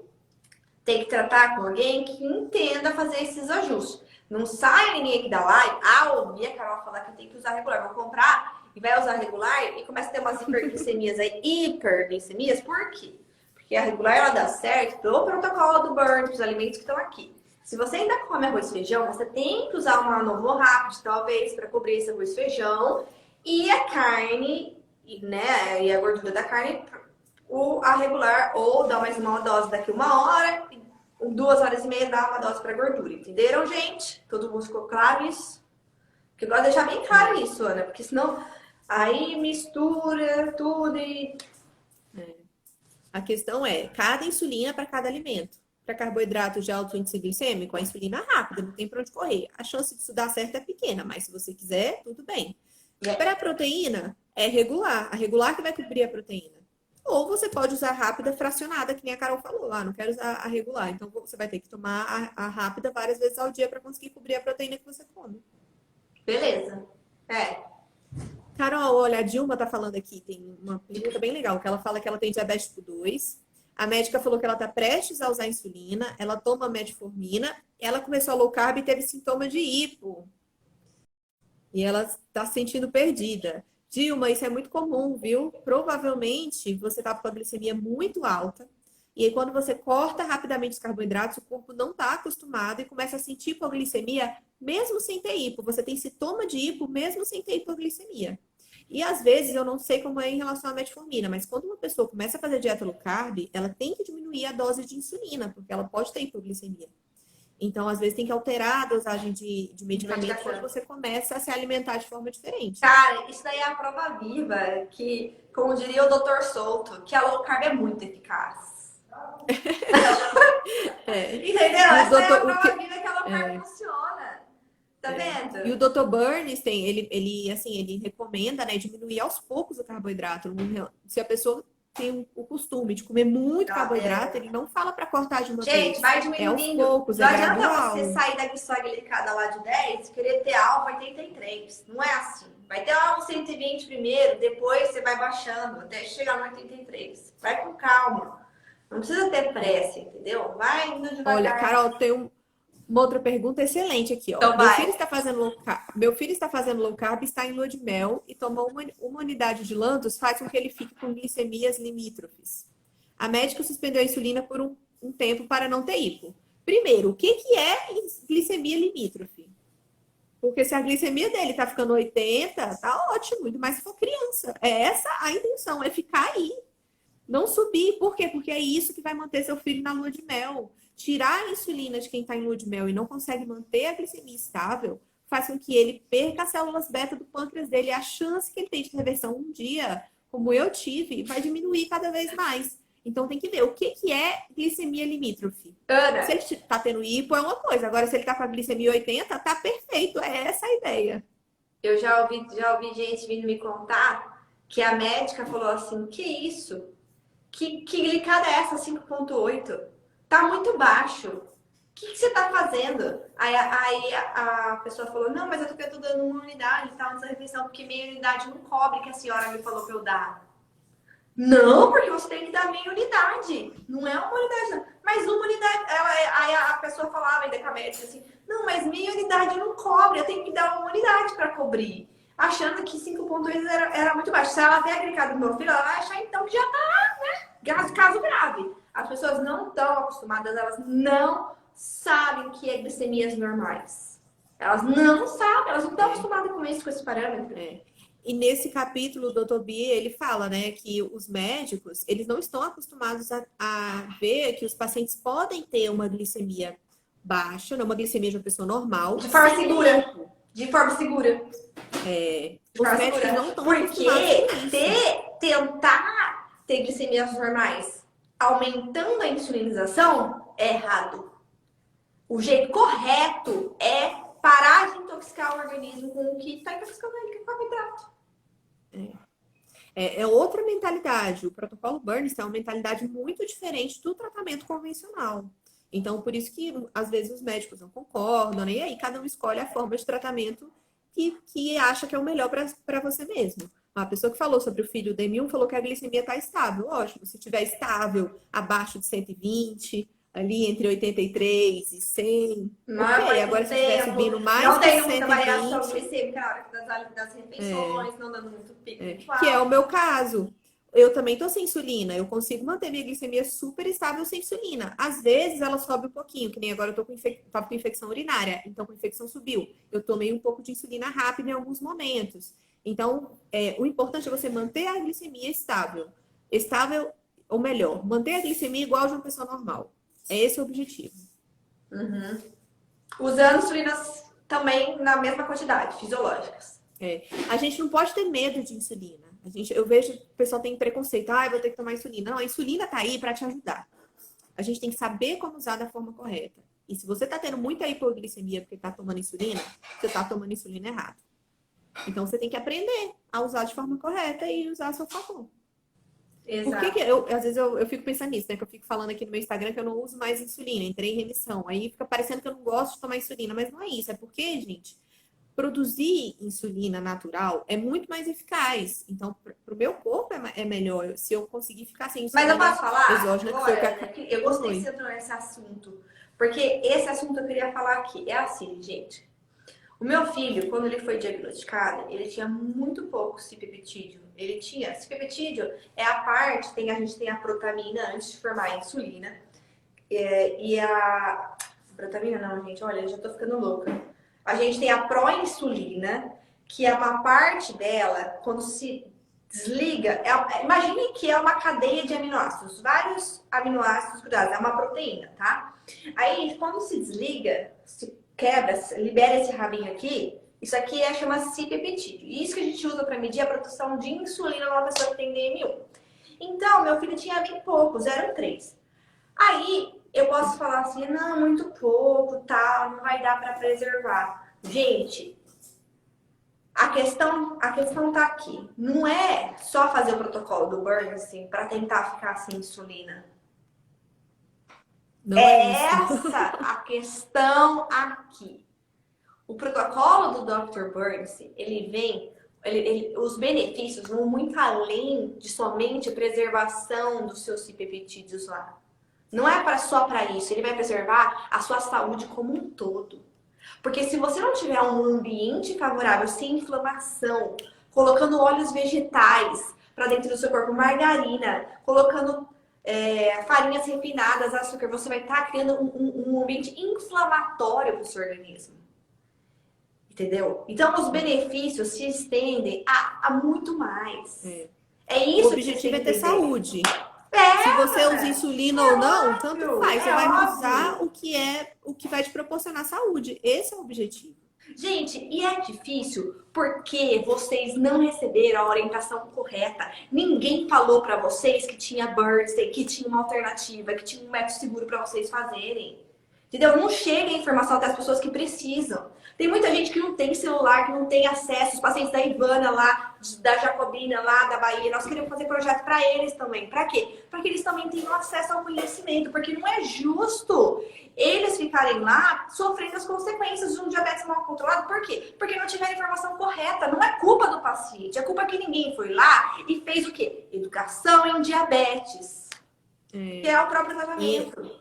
Speaker 2: tem que tratar com alguém que entenda fazer esses ajustes. Não saia ninguém aqui da live, ouvi a Carol falar que tem que usar regular. Vou comprar e vai usar regular e começa a ter umas hiperglicemias aí. Hiperglicemias, por quê? Porque a regular ela dá certo do protocolo do burn, dos alimentos que estão aqui. Se você ainda come arroz e feijão, você tem que usar uma Novorapid, talvez, para cobrir esse arroz e feijão. E a carne, né, e a gordura da carne, a regular, ou dá mais uma dose daqui 1 hora, 2 horas e meia dá uma dose para gordura. Entenderam, gente? Todo mundo ficou claro isso? Porque eu gosto de deixar bem claro isso, Ana, porque senão aí mistura tudo e...
Speaker 1: A questão é, cada insulina para cada alimento. Para carboidrato de alto índice glicêmico, a insulina é rápida, não tem para onde correr. A chance disso dar certo é pequena, mas se você quiser, tudo bem. Para a proteína, é regular. A regular que vai cobrir a proteína. Ou você pode usar a rápida fracionada, que nem a Carol falou lá, não quero usar a regular. Então você vai ter que tomar a rápida várias vezes ao dia para conseguir cobrir a proteína que você come.
Speaker 2: Beleza.
Speaker 1: Carol, olha, a Dilma tá falando aqui, tem uma pergunta bem legal, que ela fala que ela tem diabetes tipo 2. A médica falou que ela tá prestes a usar insulina, ela toma metformina, ela começou a low carb e teve sintoma de hipo. E ela tá se sentindo perdida. Dilma, isso é muito comum, viu? Provavelmente você tá com a glicemia muito alta. E aí, quando você corta rapidamente os carboidratos, o corpo não está acostumado e começa a sentir hipoglicemia, mesmo sem ter hipo. Você tem sintoma de hipo, mesmo sem ter hipoglicemia. E às vezes, eu não sei como é em relação à metformina, mas quando uma pessoa começa a fazer dieta low carb, ela tem que diminuir a dose de insulina, porque ela pode ter hipoglicemia. Então, às vezes, tem que alterar a dosagem de medicamento quando você começa a se alimentar de forma diferente.
Speaker 2: Cara, isso daí é a prova viva, que, como diria o Dr. Souto, que a low carb é muito eficaz. Entendeu? Essa é a prova viva que a low carb funciona. Tá vendo?
Speaker 1: E o Dr. Bernstein, ele recomenda, né, diminuir aos poucos o carboidrato. Se a pessoa tem o costume de comer muito carboidrato, ele não fala para cortar de uma vez.
Speaker 2: Gente, vai diminuindo.
Speaker 1: É aos poucos,
Speaker 2: não
Speaker 1: é
Speaker 2: adianta
Speaker 1: gradual.
Speaker 2: você sair da glicada lá de 10 e querer ter alfa 83. Não é assim. Vai ter alfa 120 primeiro, depois você vai baixando até chegar no 83. Vai com calma. Não precisa ter pressa, entendeu? Vai indo devagar.
Speaker 1: Olha, Carol, tem uma outra pergunta excelente aqui, ó.
Speaker 2: Então
Speaker 1: Meu filho está fazendo low carb, está em lua de mel e tomou uma unidade de Lantus, faz com que ele fique com glicemias limítrofes. A médica suspendeu a insulina por um tempo para não ter hipo. Primeiro, o que é glicemia limítrofe? Porque se a glicemia dele tá ficando 80, tá ótimo, ainda mais se for criança. É essa a intenção, é ficar aí. Não subir. Por quê? Porque é isso que vai manter seu filho na lua de mel. Tirar a insulina de quem está em lua de mel e não consegue manter a glicemia estável faz com que ele perca as células beta do pâncreas dele. A chance que ele tem de reversão um dia, como eu tive, vai diminuir cada vez mais. Então tem que ver o que que é glicemia limítrofe.
Speaker 2: Ana,
Speaker 1: Se ele tá tendo hipo é uma coisa, agora se ele tá com a glicemia 80, tá perfeito, é essa a ideia.
Speaker 2: eu já ouvi gente vindo me contar que a médica falou assim, que isso? Que glicada é essa, 5,8? Tá muito baixo. O que você tá fazendo? Aí a pessoa falou, não, mas eu tô dando uma unidade e tal, nessa refeição, porque meia unidade não cobre que a senhora me falou pra eu dar. Não, porque você tem que dar meia unidade. Não é uma unidade, não. Mas uma unidade. Aí a pessoa falava ainda com a médica assim: não, mas meia unidade não cobre, eu tenho que dar uma unidade para cobrir. Achando que 5,2 era muito baixo. Se ela ver a glicada do meu filho, ela vai achar então que já tá, né? Caso grave. As pessoas não estão acostumadas, elas não sabem o que é glicemias normais. Elas não sabem, elas não estão acostumadas com isso, com esse parâmetro.
Speaker 1: E nesse capítulo, o Dr. B, ele fala, né, que os médicos, eles não estão acostumados a ver que os pacientes podem ter uma glicemia baixa, não uma glicemia de uma pessoa normal.
Speaker 2: De forma segura. De forma segura.
Speaker 1: Os médicos não estão acostumados com isso.
Speaker 2: Tentar ter glicemias normais aumentando a insulinização é errado. O jeito correto é parar de intoxicar o organismo com o que está intoxicando ele, que é o carboidrato.
Speaker 1: É outra mentalidade. O protocolo Burns é uma mentalidade muito diferente do tratamento convencional. Então, por isso que, às vezes, os médicos não concordam, né? E aí cada um escolhe a forma de tratamento que acha que é o melhor para você mesmo. A pessoa que falou sobre o filho do Emil falou que a glicemia está estável. Ótimo, se estiver estável, abaixo de 120, ali entre 83 e 100. Ok, agora se estiver subindo mais
Speaker 2: não
Speaker 1: de
Speaker 2: tem
Speaker 1: 120...
Speaker 2: muita variação glicêmica na hora das refeições, não dando muito pico.
Speaker 1: Que é o meu caso. Eu também tô sem insulina. Eu consigo manter minha glicemia super estável sem insulina. Às vezes ela sobe um pouquinho, que nem agora eu tô tava com infecção urinária. Então a infecção subiu. Eu tomei um pouco de insulina rápida em alguns momentos. Então, o importante é você manter a glicemia estável. Estável, ou melhor, manter a glicemia igual de uma pessoa normal. É esse o objetivo.
Speaker 2: Uhum. Usando insulinas também na mesma quantidade, fisiológicas.
Speaker 1: A gente não pode ter medo de insulina. Eu vejo que o pessoal tem preconceito. Eu vou ter que tomar insulina. Não, a insulina tá aí para te ajudar. A gente tem que saber como usar da forma correta. E se você tá tendo muita hipoglicemia porque tá tomando insulina, você tá tomando insulina errado. Então você tem que aprender a usar de forma correta e usar a seu favor.
Speaker 2: Exato.
Speaker 1: Por que às vezes eu fico pensando nisso, né? Que eu fico falando aqui no meu Instagram que eu não uso mais insulina, entrei em remissão. Aí fica parecendo que eu não gosto de tomar insulina, mas não é isso. É porque, gente, produzir insulina natural é muito mais eficaz. Então, pro meu corpo é melhor se eu conseguir ficar sem insulina.
Speaker 2: Mas eu posso falar?
Speaker 1: Exógena,
Speaker 2: eu gostei de você entrar nesse assunto. Porque esse assunto eu queria falar aqui. É assim, gente. O meu filho, quando ele foi diagnosticado, ele tinha muito pouco cipeptídeo. Cipeptídeo é a parte, a gente tem a protamina antes de formar a insulina. E a protamina não, gente, olha, eu já tô ficando louca. A gente tem a proinsulina, que é uma parte dela, quando se desliga, imagine que é uma cadeia de aminoácidos, vários aminoácidos grudados, é uma proteína, tá? Aí, quando se desliga, se quebra, libera esse rabinho aqui, isso aqui chama-se cipeptídeo. E isso que a gente usa para medir a produção de insulina numa pessoa que tem DM1. Então, meu filho tinha bem pouco, 0,3. Aí, eu posso falar assim, não, muito pouco, tal, não vai dar para preservar. Gente, a questão tá aqui. Não é só fazer o protocolo do Burns, assim, para tentar ficar sem insulina.
Speaker 1: Não é
Speaker 2: essa a questão aqui. O protocolo do Dr. Burns, os benefícios vão muito além de somente preservação dos seus cipeptídeos lá. Não é só para isso, ele vai preservar a sua saúde como um todo. Porque se você não tiver um ambiente favorável, sem inflamação, colocando óleos vegetais para dentro do seu corpo, margarina, colocando farinhas refinadas, açúcar, você vai estar criando um ambiente inflamatório para o seu organismo. Entendeu? Então, os benefícios se estendem a muito mais. É isso.
Speaker 1: O objetivo é ter saúde. Se você usa insulina ou não, tanto faz. Você vai usar o que vai te proporcionar saúde. Esse é o objetivo.
Speaker 2: Gente, e é difícil porque vocês não receberam a orientação correta. Ninguém falou pra vocês que tinha birthday, que tinha uma alternativa, que tinha um método seguro pra vocês fazerem. Entendeu? Não chega a informação até as pessoas que precisam. Tem muita gente que não tem celular, que não tem acesso. Os pacientes da Ivana lá, da Jacobina lá, da Bahia, nós queremos fazer projeto para eles também. Para quê? Para que eles também tenham acesso ao conhecimento, porque não é justo eles ficarem lá sofrendo as consequências de um diabetes mal controlado. Por quê? Porque não tiveram a informação correta. Não é culpa do paciente, é culpa que ninguém foi lá e fez o quê? Educação em diabetes, que é o próprio tratamento.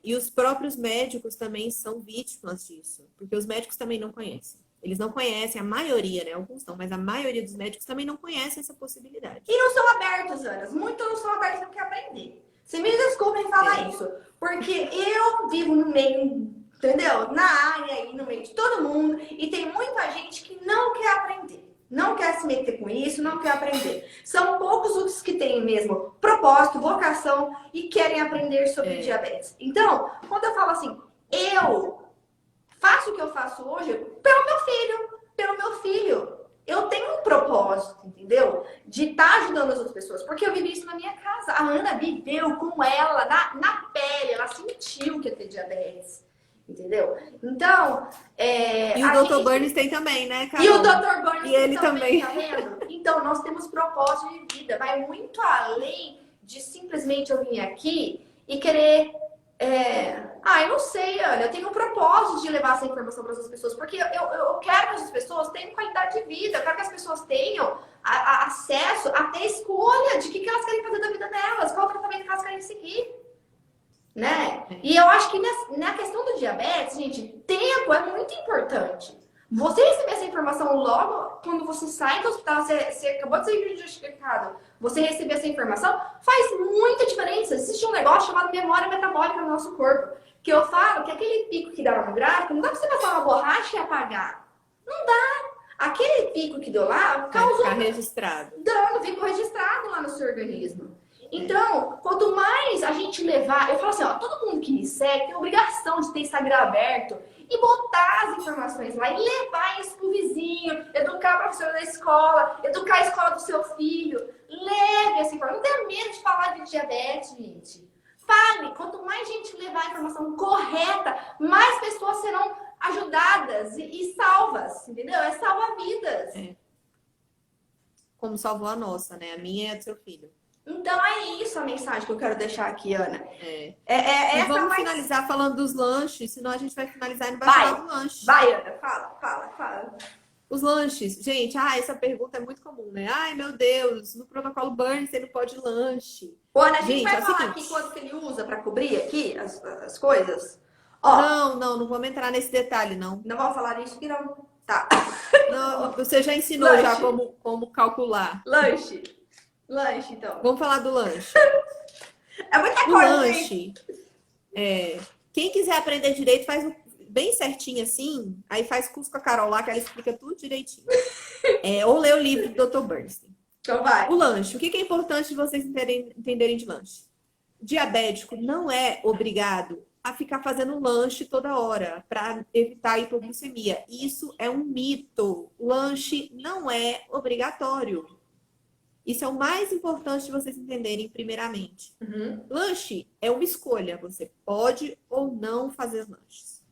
Speaker 1: E os próprios médicos também são vítimas disso, porque os médicos também não conhecem. Eles não conhecem, a maioria, né? Alguns não, mas a maioria dos médicos também não conhecem essa possibilidade.
Speaker 2: E não são abertos, Ana. Muitos não são abertos porque aprender. Você me desculpem falar isso, porque eu vivo no meio, entendeu? Na área aí, no meio de todo mundo, e tem muita gente que não quer aprender. Não quer se meter com isso, não quer aprender. São poucos os que têm mesmo propósito, vocação e querem aprender sobre diabetes. Então, quando eu falo assim, eu faço o que eu faço hoje pelo meu filho, pelo meu filho. Eu tenho um propósito, entendeu? De estar ajudando as outras pessoas, porque eu vivi isso na minha casa. A Ana viveu com ela, na pele, ela sentiu que ia ter diabetes. Entendeu? Então,
Speaker 1: e o Dr. Burns tem também, né, Carol?
Speaker 2: E o Dr. Burns
Speaker 1: e ele também,
Speaker 2: tá vendo? Então, nós temos propósito de vida. Vai muito além de simplesmente eu vir aqui e querer... eu não sei, Ana. Eu tenho um propósito de levar essa informação para as pessoas, porque eu quero que as pessoas tenham qualidade de vida. Eu quero que as pessoas tenham acesso a ter escolha de o que elas querem fazer da vida delas, qual tratamento que elas querem seguir. Né? E eu acho que na questão do diabetes, gente, tempo é muito importante. Você receber essa informação logo quando você sai do hospital, você acabou de ser diagnosticado, você receber essa informação faz muita diferença. Existe um negócio chamado memória metabólica no nosso corpo, que eu falo que aquele pico que dá no gráfico, não dá pra você passar uma borracha e apagar. Não dá. Aquele pico que deu lá causou
Speaker 1: ficar registrado.
Speaker 2: dano, ficou registrado lá no seu organismo. Então, quanto mais a gente levar... Eu falo assim, ó, todo mundo que me segue tem a obrigação de ter Instagram aberto e botar as informações lá e levar isso pro vizinho, educar a professora da escola, educar a escola do seu filho. Leve essa informação. Não tenha medo de falar de diabetes, gente. Fale. Quanto mais gente levar a informação correta, mais pessoas serão ajudadas e salvas, entendeu? É salva vidas.
Speaker 1: Como salvou a nossa, né? A minha e a do seu filho.
Speaker 2: Então é isso a mensagem que eu quero deixar aqui, Ana.
Speaker 1: E vamos finalizar falando dos lanches, senão a gente vai finalizar e não vai falar do lanche.
Speaker 2: Vai, Ana, fala.
Speaker 1: Os lanches, gente, essa pergunta é muito comum, né? Ai, meu Deus, no protocolo Burns você não pode lanche.
Speaker 2: Ô, Ana, a gente vai falar aqui quanto que ele usa para cobrir aqui as coisas?
Speaker 1: Ó, não vamos entrar nesse detalhe, não.
Speaker 2: Não vamos falar disso aqui, não. Tá.
Speaker 1: Não, você já ensinou já como calcular.
Speaker 2: Lanche, então.
Speaker 1: Vamos falar do lanche.
Speaker 2: É muita coisa,
Speaker 1: lanche, quem quiser aprender direito, faz bem certinho assim, aí faz curso com a Carol lá, que ela explica tudo direitinho. Ou lê o livro do Dr. Bernstein.
Speaker 2: Então vai.
Speaker 1: O lanche, o que é importante vocês entenderem de lanche? Diabético não é obrigado a ficar fazendo lanche toda hora para evitar a hipoglicemia. Isso é um mito. Lanche não é obrigatório. Isso é o mais importante de vocês entenderem primeiramente. Lanche é uma escolha. Você pode ou não fazer lanches.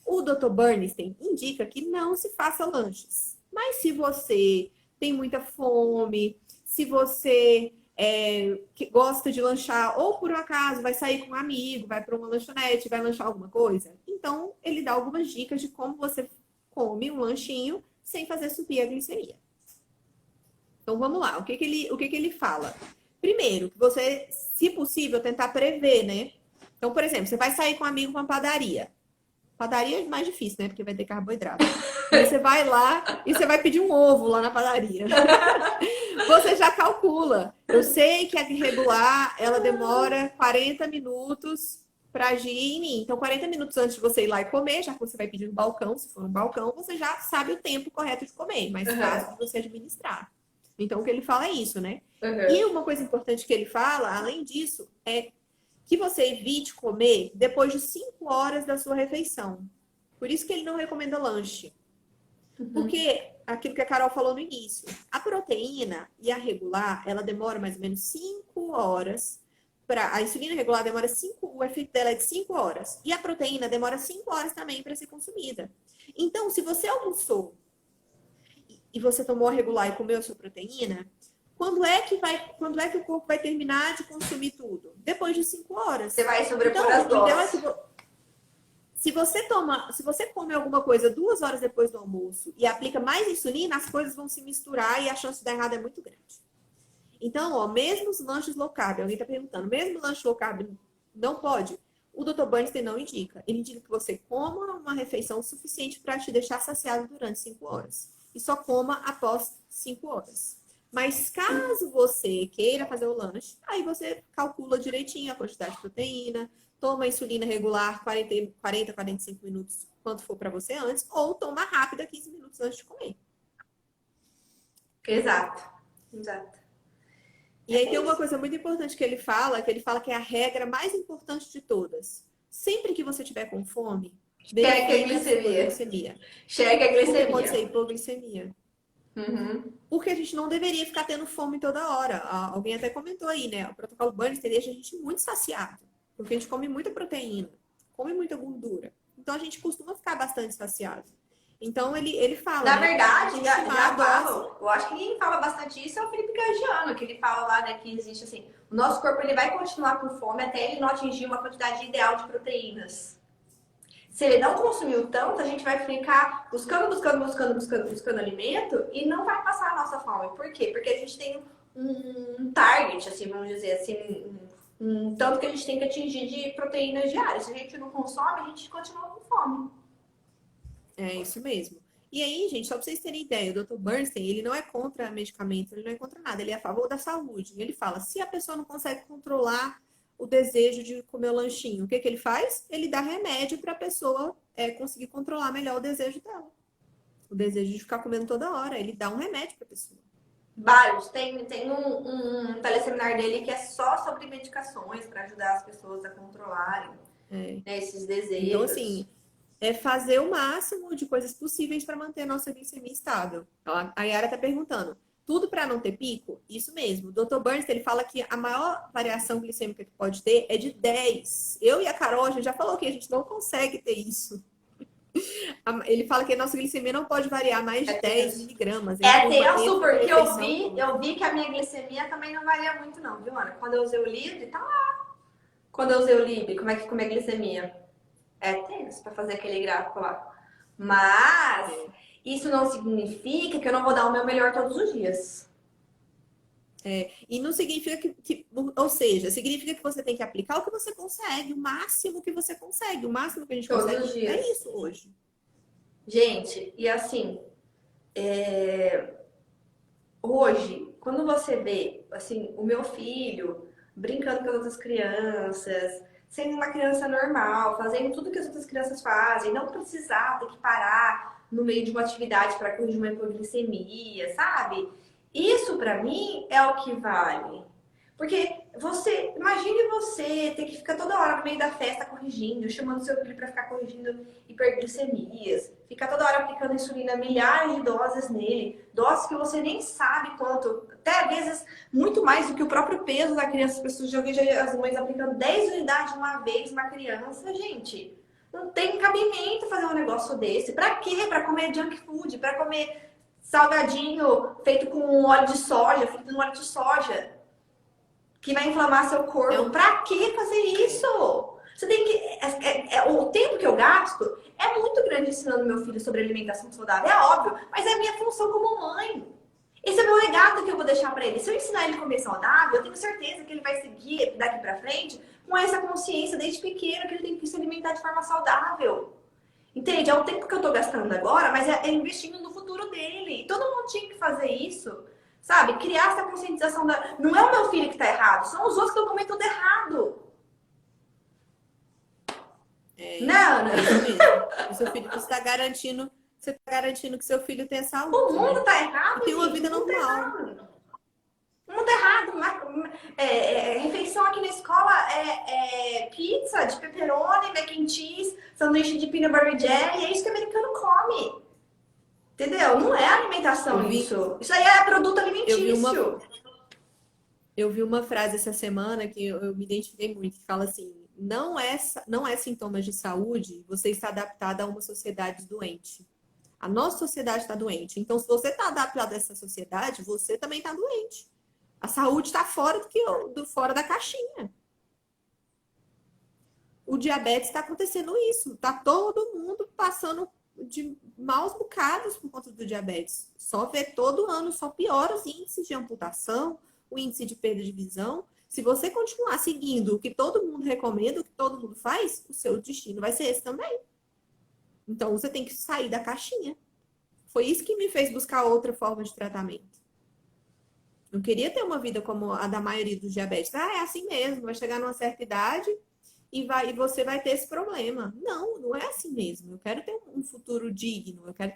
Speaker 1: O Dr. Bernstein indica que não se faça lanches. Mas se você tem muita fome, se você que gosta de lanchar, ou por um acaso vai sair com um amigo, vai para uma lanchonete, vai lanchar alguma coisa, então ele dá algumas dicas de como você come um lanchinho sem fazer subir a glicemia. Então vamos lá, o que ele fala? Primeiro, que você, se possível, tentar prever, né? Então, por exemplo, você vai sair com um amigo para uma padaria. Padaria é mais difícil, né? Porque vai ter carboidrato. Aí você vai lá e você vai pedir um ovo lá na padaria. Você já calcula. Eu sei que a regular, ela demora 40 minutos para agir em mim. Então, 40 minutos antes de você ir lá e comer, já que você vai pedir no balcão, se for no balcão, você já sabe o tempo correto de comer. Mais fácil de você administrar. Então, o que ele fala é isso, né? E uma coisa importante que ele fala, além disso, é que você evite comer depois de 5 horas da sua refeição. Por isso que ele não recomenda lanche. Porque aquilo que a Carol falou no início, a proteína e a regular, ela demora mais ou menos 5 horas. A insulina regular demora 5, o efeito dela é de 5 horas. E a proteína demora 5 horas também para ser consumida. Então, se você almoçou e você tomou a regular e comeu a sua proteína, quando é que o corpo vai terminar de consumir tudo? Depois de 5 horas.
Speaker 2: Você vai sobrepor
Speaker 1: Então,
Speaker 2: as
Speaker 1: o ideal é
Speaker 2: doses.
Speaker 1: que se você come alguma coisa 2 horas depois do almoço e aplica mais insulina, as coisas vão se misturar e a chance de dar errado é muito grande. Então, ó, mesmo os lanches low carb, alguém está perguntando, mesmo lanche low carb não pode? O Dr. Bernstein não indica. Ele indica que você coma uma refeição suficiente para te deixar saciado durante 5 horas. E só coma após 5 horas. Mas caso você queira fazer o lanche, aí você calcula direitinho a quantidade de proteína, toma insulina regular 40, 45 minutos, quanto for para você antes, ou toma rápida 15 minutos antes de comer.
Speaker 2: Exato. Exato.
Speaker 1: E aí tem uma coisa muito importante que ele fala que é a regra mais importante de todas. Sempre que você tiver com fome,
Speaker 2: cheque a
Speaker 1: glicemia.
Speaker 2: Cheque a glicemia.
Speaker 1: Porque pode ser hipoglicemia.
Speaker 2: Uhum.
Speaker 1: Porque a gente não deveria ficar tendo fome toda hora. Alguém até comentou aí, né? O protocolo Bernstein deixa a gente muito saciado. Porque a gente come muita proteína, come muita gordura. Então a gente costuma ficar bastante saciado. Então ele fala.
Speaker 2: Na
Speaker 1: né,
Speaker 2: verdade, já falo. Eu acho que quem fala bastante isso é o Felipe Cangiano, que ele fala lá, né, que existe assim, o nosso corpo ele vai continuar com fome até ele não atingir uma quantidade ideal de proteínas. Se ele não consumiu tanto, a gente vai ficar buscando alimento e não vai passar a nossa fome. Por quê? Porque a gente tem um target, assim, vamos dizer assim, um tanto que a gente tem que atingir de proteínas diárias. Se a gente não consome, a gente continua com fome.
Speaker 1: É isso mesmo. E aí, gente, só para vocês terem ideia, o Dr. Bernstein, ele não é contra medicamento, ele não é contra nada, ele é a favor da saúde. Ele fala, se a pessoa não consegue controlar o desejo de comer o lanchinho, o que que ele faz? Ele dá remédio para a pessoa conseguir controlar melhor o desejo dela. O desejo de ficar comendo toda hora. Ele dá um remédio para a pessoa.
Speaker 2: Vários. Tem um teleseminário dele que é só sobre medicações para ajudar as pessoas a controlarem né, esses desejos.
Speaker 1: Então, assim, é fazer o máximo de coisas possíveis para manter a nossa glicemia estável. A Yara está perguntando, tudo para não ter pico? Isso mesmo. O Dr. Burns, ele fala que a maior variação glicêmica que pode ter é de 10. Eu e a Carol, a gente já falou que a gente não consegue ter isso. Ele fala que a nossa glicemia não pode variar mais de 10 miligramas.
Speaker 2: É tenso, porque eu vi que a minha glicemia também não varia muito não, viu, Ana? Quando eu usei o Libre, tá lá. Quando eu usei o Libre, como é que come a glicemia? É tenso para fazer aquele gráfico lá. Mas isso não significa que eu não vou dar o meu melhor todos os dias.
Speaker 1: E não significa ou seja, significa que você tem que aplicar o que você consegue, o máximo que você consegue, o máximo que a gente
Speaker 2: todos
Speaker 1: consegue.
Speaker 2: Os dias.
Speaker 1: É isso hoje.
Speaker 2: Gente, e assim, hoje, quando você vê, assim, o meu filho brincando com as outras crianças, sendo uma criança normal, fazendo tudo que as outras crianças fazem, não precisar ter que parar no meio de uma atividade para corrigir uma hipoglicemia, sabe? Isso para mim é o que vale. Porque imagine você ter que ficar toda hora no meio da festa corrigindo, chamando seu filho para ficar corrigindo hiperglicemias, ficar toda hora aplicando insulina, milhares de doses nele, doses que você nem sabe quanto, até às vezes muito mais do que o próprio peso da criança. As pessoas já vejo as mães aplicando 10 unidades de uma vez uma criança, gente. Não tem cabimento fazer um negócio desse. Pra quê? Pra comer junk food, pra comer salgadinho feito com óleo de soja, frito no óleo de soja, que vai inflamar seu corpo. Pra que fazer isso? Você tem que... o tempo que eu gasto é muito grande ensinando meu filho sobre alimentação saudável, é óbvio, mas é a minha função como mãe. Esse é o meu legado que eu vou deixar pra ele. Se eu ensinar ele a comer saudável, eu tenho certeza que ele vai seguir daqui pra frente com essa consciência desde pequeno que ele tem que se alimentar de forma saudável. Entende? É o tempo que eu tô gastando agora, mas é investindo no futuro dele. Todo mundo tinha que fazer isso. Sabe? Criar essa conscientização da... Não é o meu filho que tá errado, são os outros que estão comendo tudo errado. Não.
Speaker 1: O seu filho, você tá garantindo que seu filho tenha saúde.
Speaker 2: O mundo tá errado.
Speaker 1: E tem uma vida normal.
Speaker 2: O mundo tá errado. Refeição aqui na escola é pizza de pepperoni, mac and cheese, sanduíche de peanut butter jelly. É isso que o americano come. Entendeu? Não é alimentação isso. Isso aí é produto alimentício.
Speaker 1: Eu vi uma frase essa semana que eu me identifiquei muito, que fala assim, não é sintomas de saúde você está adaptado a uma sociedade doente. A nossa sociedade está doente. Então, se você está adaptado a essa sociedade, você também está doente. A saúde está fora fora da caixinha. O diabetes está acontecendo isso. Está todo mundo passando de maus bocados por conta do diabetes. Só vê todo ano, só piora os índices de amputação, o índice de perda de visão. Se você continuar seguindo o que todo mundo recomenda, o que todo mundo faz, o seu destino vai ser esse também. Então, você tem que sair da caixinha. Foi isso que me fez buscar outra forma de tratamento. Não queria ter uma vida como a da maioria dos diabéticos. É assim mesmo, vai chegar numa certa idade e você vai ter esse problema. Não, não é assim mesmo. Eu quero ter um futuro digno, eu quero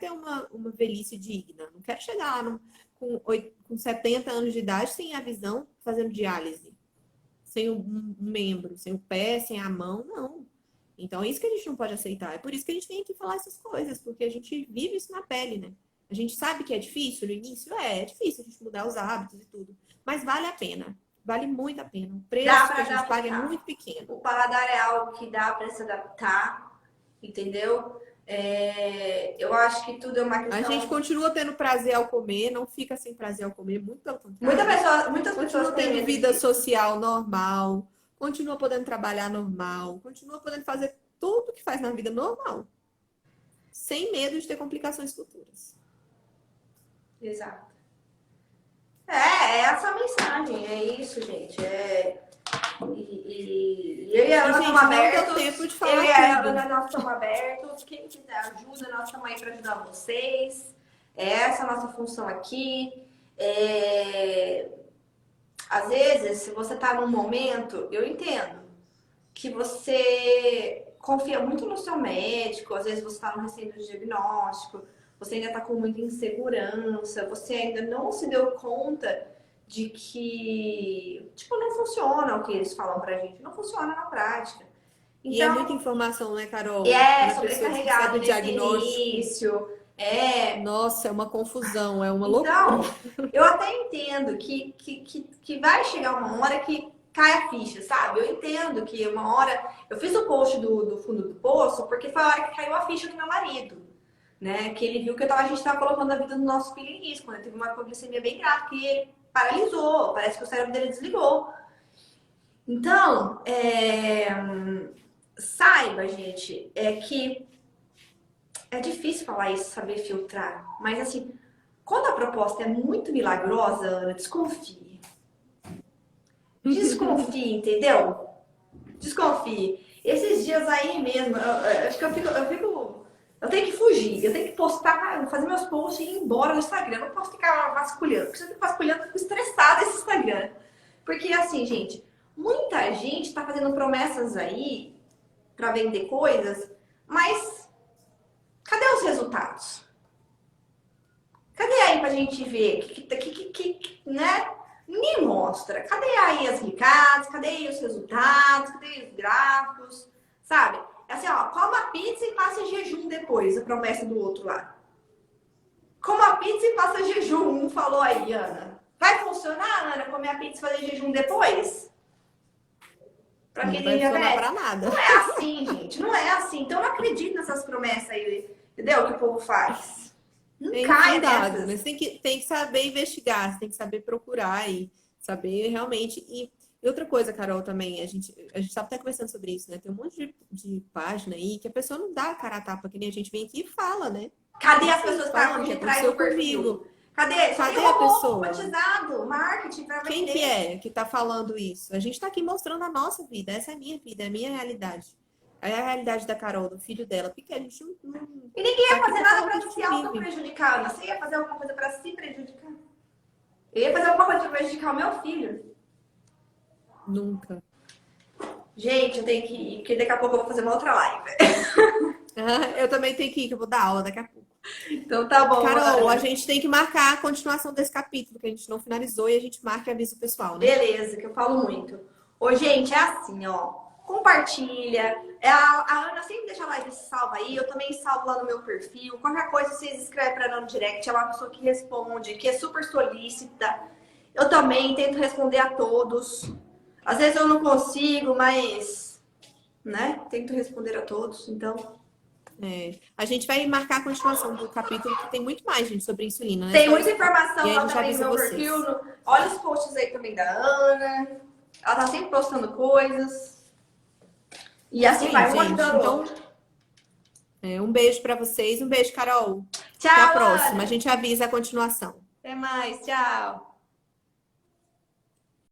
Speaker 1: ter uma velhice digna. Não quero chegar lá com 70 anos de idade sem a visão, fazendo diálise. Sem um membro, sem o pé, sem a mão, não. Então é isso que a gente não pode aceitar. É por isso que a gente vem aqui falar essas coisas, porque a gente vive isso na pele, né? A gente sabe que é difícil no início, é difícil a gente mudar os hábitos e tudo. Mas vale a pena. Vale muito a pena. O preço que a gente paga é muito pequeno.
Speaker 2: O paladar é algo que dá para se adaptar, entendeu? Eu acho que tudo é uma questão...
Speaker 1: A gente continua tendo prazer ao comer, não fica sem prazer ao comer, muito pelo contrário.
Speaker 2: Muitas pessoas
Speaker 1: tendo vida social normal, continua podendo trabalhar normal, continua podendo fazer tudo que faz na vida normal, sem medo de ter complicações futuras.
Speaker 2: Exato. É essa a mensagem, é isso, gente. E eu e a Ana estamos abertos.
Speaker 1: Tempo de falar
Speaker 2: eu e a Ana, nós estamos abertos. Quem quiser ajuda, nós estamos aí para ajudar vocês. Essa é a nossa função aqui. Às vezes, se você está num momento, eu entendo que você confia muito no seu médico, às vezes você está no recém diagnóstico, você ainda está com muita insegurança, você ainda não se deu conta de que, não funciona o que eles falam pra gente, não funciona na prática.
Speaker 1: Então, e é muita informação, né, Carol?
Speaker 2: Sobrecarregado nesse início.
Speaker 1: Nossa, é uma confusão, é uma loucura.
Speaker 2: Então, eu até entendo que vai chegar uma hora que cai a ficha, sabe? Eu entendo que uma hora... Eu fiz o post do fundo do poço porque foi a hora que caiu a ficha do meu marido. Né? Que ele viu que a gente estava colocando a vida do nosso filho em risco. Né? Teve uma hipoglicemia bem grave que ele paralisou, parece que o cérebro dele desligou. Então, saiba, gente, que é difícil falar isso, saber filtrar. Mas assim, quando a proposta é muito milagrosa, Ana, desconfie. Desconfie, entendeu? Desconfie. Esses dias aí mesmo, acho que eu fico eu tenho que fugir, eu tenho que postar, fazer meus posts e ir embora no Instagram. Eu não posso ficar vasculhando, porque se eu fico vasculhando, eu fico estressada esse Instagram. Porque assim, gente, muita gente tá fazendo promessas aí pra vender coisas, mas cadê os resultados? Cadê aí pra gente ver? Né? Ninguém mostra. Cadê aí as ricadas? Cadê aí os resultados? Cadê aí os gráficos? Sabe? É assim, ó, coma pizza e passa jejum depois, a promessa do outro lá. Coma pizza e passa jejum, um falou aí, Ana. Vai funcionar, Ana, comer a pizza e fazer jejum depois? Pra quem tem diabetes?
Speaker 1: Pra nada.
Speaker 2: Não é assim, gente, não é assim. Então eu não acredito nessas promessas aí, entendeu? Que o povo faz. Não cai nessas.
Speaker 1: Mas tem que saber investigar, você tem que saber procurar e saber realmente... E outra coisa, Carol, também, a gente estava até conversando sobre isso, né? Tem um monte de página aí que a pessoa não dá a cara a tapa, que nem a gente vem aqui e fala, né?
Speaker 2: Cadê as pessoas que estavam de trás do perfil? Cadê
Speaker 1: a pessoa?
Speaker 2: Batizado, marketing pra vender.
Speaker 1: Quem que é que tá falando isso? A gente tá aqui mostrando a nossa vida, essa é a minha vida, é a minha realidade. É a realidade da Carol, do filho dela, porque a gente não...
Speaker 2: E ninguém ia fazer nada pra se auto-prejudicar, Ana. Você ia fazer alguma coisa pra se prejudicar? Eu ia fazer alguma coisa pra prejudicar o meu filho?
Speaker 1: Nunca.
Speaker 2: Gente, eu tenho que ir, porque daqui a pouco eu vou fazer uma outra live.
Speaker 1: Eu também tenho que ir, que eu vou dar aula daqui a pouco.
Speaker 2: Então tá bom.
Speaker 1: Carol, a gente tem que marcar a continuação desse capítulo, que a gente não finalizou, e a gente marca e avisa o pessoal, né?
Speaker 2: Beleza, que eu falo muito. Ô, gente, é assim, ó. compartilha. A Ana sempre deixa a live salva aí, eu também salvo lá no meu perfil. Qualquer coisa vocês escrevem para ela no direct, ela é uma pessoa que responde, que é super solícita. Eu também tento responder a todos. Às vezes eu não consigo, mas, né, tento responder a todos, então...
Speaker 1: A gente vai marcar a continuação do capítulo, que tem muito mais, gente, sobre insulina, né?
Speaker 2: Tem muita informação
Speaker 1: e
Speaker 2: lá
Speaker 1: a gente
Speaker 2: também no
Speaker 1: avisa
Speaker 2: meu
Speaker 1: vocês.
Speaker 2: perfil. Olha os posts aí também da Ana. Ela tá sempre postando coisas. E assim
Speaker 1: Sim,
Speaker 2: vai, um
Speaker 1: gente.
Speaker 2: ajudando o
Speaker 1: Então,
Speaker 2: outro.
Speaker 1: um beijo pra vocês. Um beijo, Carol.
Speaker 2: Tchau,
Speaker 1: Até a próxima.
Speaker 2: Ana.
Speaker 1: A gente avisa a continuação.
Speaker 2: Até mais, tchau.